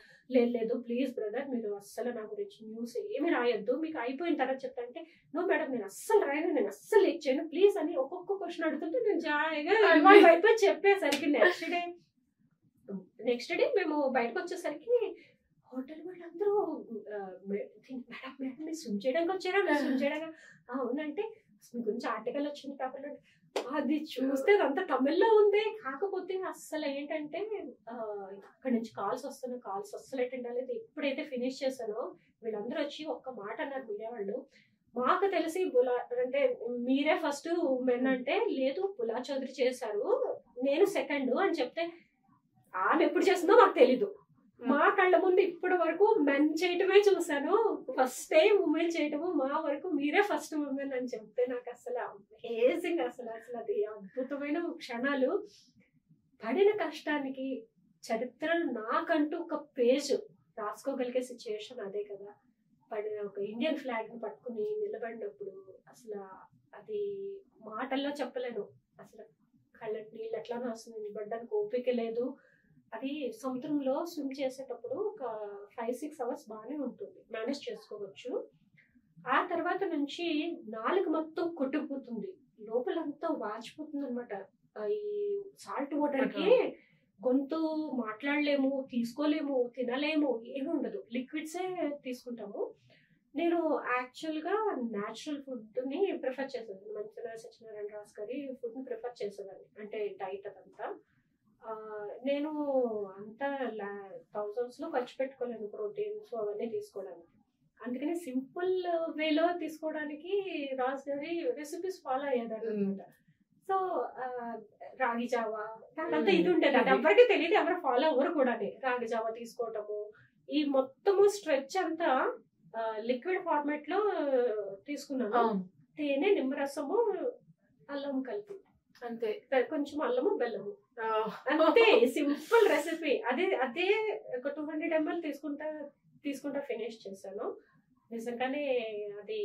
[SPEAKER 2] లేదు ప్లీజ్ బ్రదర్ మీరు అస్సలు నా గురించి న్యూస్ ఏమి రాయొద్దు, మీకు అయిపోయిన తర్వాత చెప్తాంటే నో మేడం నేను అస్సలు రాయను, నేను అస్సలు లీక్ చేయను ప్లీజ్ అని ఒక్కొక్క క్వశ్చన్ అడుగుతుంటే నేను జాయిగా అయిపోయి చెప్పేసరికి నెక్స్ట్ డే మేము బయటకు వచ్చేసరికి హోటల్ వాళ్ళందరూ మేడం మీరు స్విమ్ చేయడానికి వచ్చారా, మీరు స్విమ్ చేయడానికి అవునంటే మీ గురించి ఆర్టికల్ వచ్చింది పేపర్లో. అది చూస్తే అదంతా తమిళ్లో ఉంది. కాకపోతే అస్సలు ఏంటంటే అక్కడి నుంచి కాల్స్ వస్తున్నాయి, కాల్స్ అస్సలు అటెండ్ అవ్వలేదు. ఎప్పుడైతే ఫినిష్ చేశానో వీళ్ళందరూ వచ్చి ఒక్క మాట అన్నారు మీడియా వాళ్ళు, మాకు తెలిసి అంటే మీరే ఫస్ట్ ఉమెన్ అంటే, లేదు బులా చౌదరి చేశారు నేను సెకండ్ అని చెప్తే ఆమె ఎప్పుడు చేస్తుందో మాకు తెలీదు. మా కళ్ళ ముందు ఇప్పటి వరకు మెన్ చేయటమే చూసాను, ఫస్ట్ టైం ఉమెన్ చేయటము, మా వరకు మీరే ఫస్ట్ ఉమెన్ అని చెప్తే నాకు అసలు అమేజింగ్, అసలు అది అద్భుతమైన క్షణాలు. పడిన కష్టానికి చరిత్రలో నాకంటూ ఒక పేజ్ రాసుకోగలిగే సిచ్యుయేషన్ అదే కదా. పడిన ఒక ఇండియన్ ఫ్లాగ్ ని పట్టుకుని నిలబడినప్పుడు అసలు అది మాటల్లో చెప్పలేను. అసలు కళ్ళ నీళ్ళు ఎట్లానో వస్తుంది, నిలబడడానికి ఓపిక లేదు. అది సముద్రంలో స్విమ్ చేసేటప్పుడు ఒక 5-6 అవర్స్ బాగానే ఉంటుంది, మేనేజ్ చేసుకోవచ్చు. ఆ తర్వాత నుంచి నాలుగు మొత్తం కొట్టుకుపోతుంది, లోపలంతా వాచిపోతుంది అనమాట. ఈ సాల్ట్ వాటర్ కి గొంతు మాట్లాడలేము, తీసుకోలేము, తినలేము, ఏమి ఉండదు, లిక్విడ్సే తీసుకుంటాము. నేను యాక్చువల్ గా న్యాచురల్ ఫుడ్ ని ప్రిఫర్ చేసేదాన్ని, మంచిగా సత్యనారాయణ రాజు గారి ఫుడ్ ని ప్రిఫర్ చేసేదాన్ని, అంటే డైట్ అదంతా. నేను అంతా థౌజండ్స్ లో ఖర్చు పెట్టుకోలేను ప్రోటీన్స్ అవన్నీ తీసుకోవడానికి. అందుకని సింపుల్ వేలో తీసుకోవడానికి రాజు గారి రెసిపీస్ ఫాలో అయ్యేదాన్ని అనమాట. సో రాగి జావా దాంట్లో ఇది ఉండేది, అది ఎవరికి తెలియదు, ఎవరు ఫాలో అవ్వరు కూడా. రాగి జావా తీసుకోవటము, ఈ మొత్తము స్ట్రెచ్ అంతా లిక్విడ్ ఫార్మాట్ లో తీసుకున్నాను. తేనె, నిమ్మరసము, అల్లం కలిపి, అంతే, కొంచెం అల్లము బెల్లము, అంతే, సింపుల్ రెసిపీ. అదే ఒక 200 ml తీసుకుంటా ఫినిష్ చేశాను. నిజంగానే అది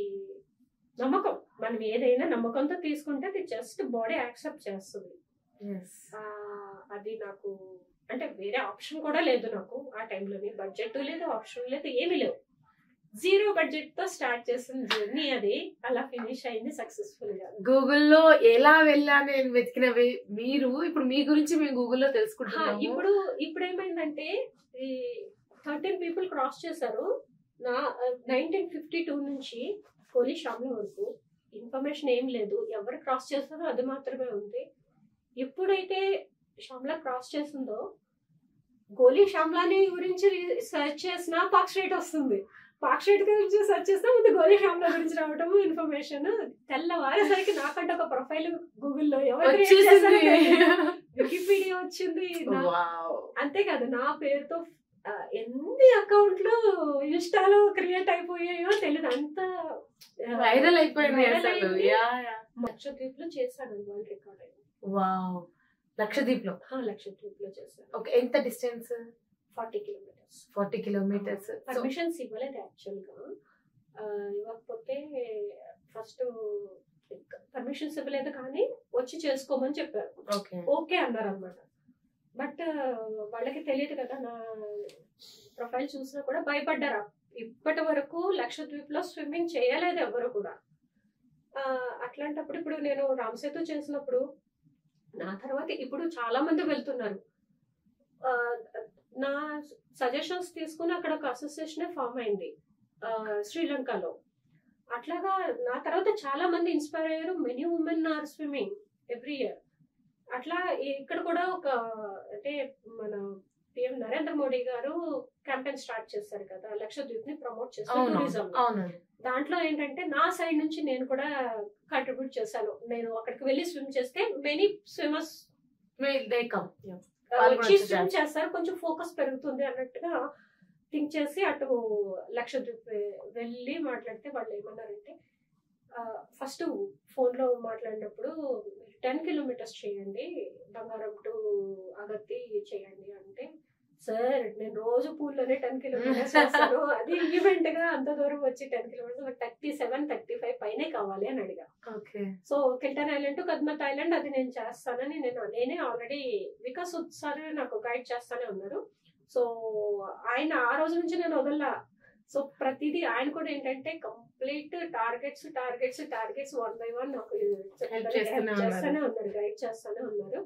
[SPEAKER 2] నమ్మకం, మనం ఏదైనా నమ్మకంతో తీసుకుంటే అది జస్ట్ బాడీ యాక్సెప్ట్ చేస్తుంది. అది నాకు అంటే వేరే ఆప్షన్ కూడా లేదు నాకు ఆ టైంలోని, బడ్జెట్ లేదు, ఆప్షన్ లేదు, ఏమీ లేవు. 0 బడ్జెట్ తో స్టార్ట్ చేసిన జర్నీ అది అలా ఫినిష్ అయింది సక్సెస్ఫుల్ గా.
[SPEAKER 1] గూగుల్లో ఎలా వెళ్ళాను నేను వెతికినవి మీరు ఇప్పుడు మీ గురించి మేము గూగుల్లో తెలుసుకుంటున్నాం.
[SPEAKER 2] ఇప్పుడు ఏమైందంటే ఈ 13 people క్రాస్ చేశారు. 1952 నుంచి కోలి శ్యామ్లా వరకు ఇన్ఫర్మేషన్ ఏం లేదు, ఎవరు క్రాస్ చేస్తారో అది మాత్రమే ఉంది. ఎప్పుడైతే శ్యామ్లా క్రాస్ చేసిందో గోలీ శ్యామ్లాని గురించి సర్చ్ చేసినా పాక్ స్ట్రీట్ వస్తుంది, పాక్ స్ట్రీట్ గురించి సర్చ్ చేస్తే ముందు గోలీ శ్యామ్లా గురించి రావటము ఇన్ఫర్మేషన్. తెల్లవారేసరికి నాకంటే ఒక ప్రొఫైల్ గూగుల్లో ఎవరు వికీపీడియా వచ్చింది, అంతేకాదు నా పేరుతో ఎన్ని అకౌంట్లు ఇన్స్టాలో క్రియేట్ అయిపోయాయో తెలియదు, అంత
[SPEAKER 1] వైరల్ అయిపోయింది.
[SPEAKER 2] లక్షద్వీప్ లో చేశాను వరల్డ్ రికార్డ్ అయింది.
[SPEAKER 1] వావ్, లక్షద్వీప్ లో
[SPEAKER 2] చేశాను.
[SPEAKER 1] ఓకే, ఎంత డిస్టెన్స్?
[SPEAKER 2] 40 కిలోమీటర్స్.
[SPEAKER 1] 40 కిలోమీటర్స్.
[SPEAKER 2] పర్మిషన్స్ ఇవ్వలేదు యాక్చువల్ గా. ఇవ్వకపోతే ఫస్ట్ పర్మిషన్స్ ఇవ్వలేదు కానీ వచ్చి చేసుకోమని చెప్పారు. ఓకే అన్నారు అనమాట. బట్ వాళ్ళకి తెలియదు కదా, నా ప్రొఫైల్ చూసినా కూడా భయపడ్డారు. ఇప్పటి వరకు లక్షద్వీప్ లో స్విమ్మింగ్ చేయలేదు ఎవరు కూడా. అట్లాంటప్పుడు ఇప్పుడు నేను రామసేతు చేసినప్పుడు నా తర్వాత ఇప్పుడు చాలా మంది వెళ్తున్నారు. నా సజెషన్స్ తీసుకుని అక్కడ ఒక అసోసియేషన్ ఫామ్ అయింది శ్రీలంకలో. అట్లాగా నా తర్వాత చాలా మంది ఇన్స్పైర్ అయ్యారు. Many women are swimming every year. అట్లా ఇక్కడ కూడా ఒక అంటే మన పిఎం నరేంద్ర మోడీ గారు క్యాంపెయిన్ స్టార్ట్ చేశారు కదా, లక్షద్వీప్ ని ప్రమోట్ చేస్తారు టూరిజం. దాంట్లో ఏంటంటే నా సైడ్ నుంచి నేను కూడా కంట్రిబ్యూట్ చేశాను. నేను అక్కడికి వెళ్ళి స్విమ్ చేస్తే మెనీ స్విమ్మర్స్ వచ్చి స్విమ్ చేస్తారు, కొంచెం ఫోకస్ పెరుగుతుంది అన్నట్టుగా థింక్ చేసి అటు లక్షద్వీప్ వెళ్ళి మాట్లాడితే వాళ్ళు ఏమన్నారంటే, ఫస్ట్ ఫోన్ లో మాట్లాడినప్పుడు 10 కిలోమీటర్స్ చేయండి, బంగారం టు అగత్తి చేయండి అంటే, సార్ నేను రోజు పూల్లోనే 10 కిలోమీటర్స్ చేస్తాను, అది ఈవెంట్ గా అంత దూరం వచ్చి 10 కిలోమీటర్స్ 37-35 పైనే కావాలి అని అడిగా. So Kiltan island to Kadmat island అది నేను చేస్తానని నేనే ఆల్రెడీ వికాస్ సార్ నాకు గైడ్ చేస్తానే ఉన్నారు. సో ఆయన ఆ రోజు నుంచి నేను వదల్లా. సో ప్రతిదీ ఆయన కూడా ఏంటంటే కంప్లీట్ టార్గెట్స్ 1 by 1 నాకు చేస్తానే ఉన్నారు, గైడ్ చేస్తానే ఉన్నారు.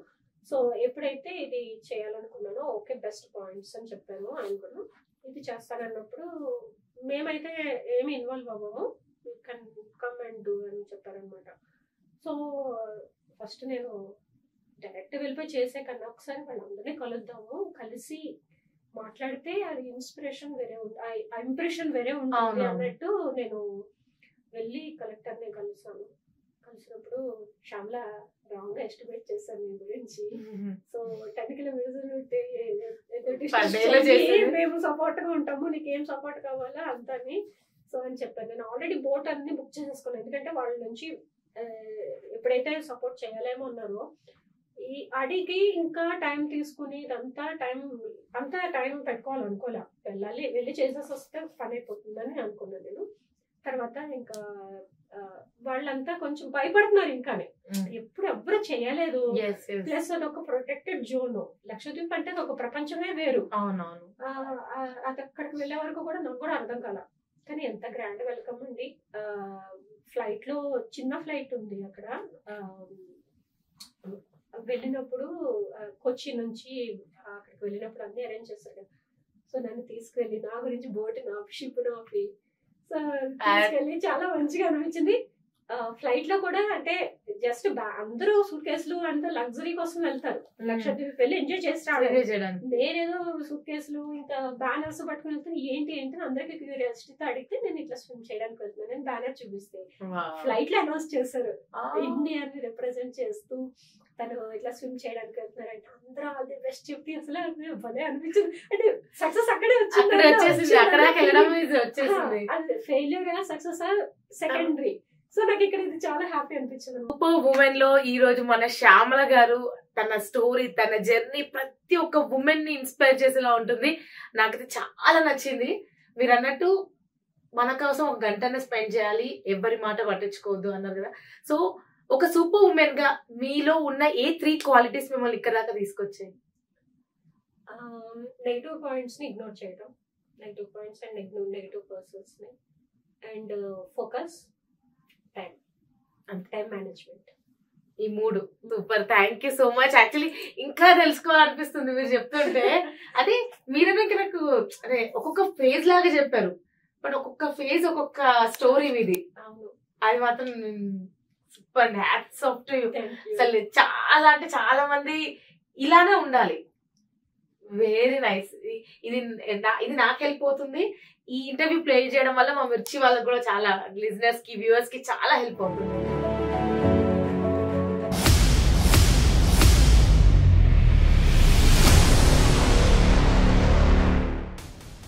[SPEAKER 2] సో ఎప్పుడైతే ఇది చేయాలనుకున్నానో ఓకే బెస్ట్ పాయింట్స్ అని చెప్పాను. ఆయన కూడా ఇది చేస్తానన్నప్పుడు మేమైతే ఏమి ఇన్వాల్వ్ అవ్వము, కమ్ అండ్ డూ అని చెప్పారనమాట. సో ఫస్ట్ నేను డైరెక్ట్ వెళ్ళిపోయి చేసే కన్నా ఒకసారి వాళ్ళందరినీ కలుద్దాము, కలిసి మాట్లాడితే అది ఇంప్రెషన్ వేరే ఉంటుంది అన్నట్టు నేను వెళ్ళి కలెక్టర్ ని కలిసినప్పుడు శ్యామల రాంగ్ ఎస్టిమేట్ చేశాను మీ గురించి. సో 10 కిలోమీటర్స్ మేము సపోర్ట్ గా ఉంటాము, నీకేం సపోర్ట్ కావాలా అంతని సో అని చెప్పాను. నేను ఆల్రెడీ బోట్ అన్ని బుక్ చేసేసుకున్నాను, ఎందుకంటే వాళ్ళ నుంచి ఎప్పుడైతే సపోర్ట్ చేయలేమో అన్నారో ఈ అడిగి ఇంకా టైం తీసుకుని అంతా టైం పెట్టుకోవాలనుకోలే, వెళ్ళి చేసేసి వస్తే పని అయిపోతుందని అనుకున్నాను నేను. తర్వాత ఇంకా వాళ్ళంతా కొంచెం భయపడుతున్నారు, ఇంకానే ఎవ్వరు చేయలేదు. ప్లస్ అదొక ప్రొటెక్టెడ్ జోన్. లక్షద్వీప్ అంటే ఒక ప్రపంచమే వేరు. అది అక్కడికి వెళ్ళే వరకు కూడా నాకు కూడా అర్థం కాల. కానీ ఎంత గ్రాండ్ వెల్కమ్ అండి. ఫ్లైట్ లో చిన్న ఫ్లైట్ ఉంది అక్కడ. వెళ్ళినప్పుడు కొచ్చి నుంచి అక్కడికి వెళ్ళినప్పుడు అన్ని అరేంజ్ చేస్తారు కదా. సో నన్ను తీసుకువెళ్ళి నా గురించి బోట్ షిప్ నాపి సో తీసుకెళ్ళి చాలా మంచిగా అనిపించింది. ఫ్లైట్ లో కూడా అంటే జస్ట్ అందరూ సూట్ కేసులు అంతా లగ్జరీ కోసం వెళ్తారు, లక్షద్వీప్ వెళ్ళి ఎంజాయ్ చేసి రావడం. నేనేదో సూట్ కేసులు ఇంకా బ్యానర్స్ పట్టుకుని వెళ్తాను. ఏంటి అందరికి క్యూరియాసిటీతో అడిగితే నేను ఇట్లా స్విమ్ చేయడానికి వెళ్తున్నాను, నేను బ్యానర్ చూపిస్తే ఫ్లైట్ లో అనౌన్స్ చేశారు ఇండియాని రిప్రజెంట్ చేస్తూ తను ఇట్లా స్విమ్ చేయడానికి వెళ్తున్నారంటే అందరూ ఆల్ ది బెస్ట్ చెప్పి అసలు భలే అనిపించింది. అంటే సక్సెస్ అక్కడే వచ్చింది, అది ఫెయిల్యూర్ సక్సెస్ సెకండరీ. సో నాకు ఇక్కడ ఇది చాలా హ్యాపీ అనిపించింది.
[SPEAKER 1] సూపర్ ఉమెన్ లో ఈ రోజు మన శ్యామల గారు తన స్టోరీ, తన జర్నీ ప్రతి ఒక్క ఉమెన్ ని ఇన్స్పైర్ చేసేలా ఉంటుంది. నాకైతే చాలా నచ్చింది. మీరు అన్నట్టు మన కోసం 1 గంటనే స్పెండ్ చేయాలి, ఎవరి మాట పట్టించుకోవద్దు అన్నారు కదా. సో ఒక సూపర్ ఉమెన్ గా మీలో ఉన్న ఏ 3 క్వాలిటీస్ మిమ్మల్ని ఇక్కడ దాకా తీసుకొచ్చాయి?
[SPEAKER 2] నెగిటివ్ పాయింట్స్ ని ఇగ్నోర్ చేయడం, negative points and negative persons ని, అండ్ ఫోకస్, టైం మేనేజ్మెంట్.
[SPEAKER 1] ఈ 3 super. Thank you so much. Actually ఇంకా తెలుసుకోవాలనిపిస్తుంది మీరు చెప్తుంటే. అదే మీరైనా నాకు అదే ఒక్కొక్క ఫేజ్ లాగా చెప్పారు, బట్ ఒక్కొక్క ఫేజ్ ఒక్కొక్క స్టోరీ మీది. అది మాత్రం super. Hats off to you. అసలు చాలా అంటే చాలా మంది ఇలానే ఉండాలి. Very nice. ఇది నాకు వెళ్ళిపోతుంది. ఈ ఇంటర్వ్యూ ప్లే చేయడం వల్ల మా మిర్చి వాళ్ళకి కూడా చాలా, లిజనర్స్ కి వ్యూవర్స్ కి చాలా హెల్ప్ అవుతుంది.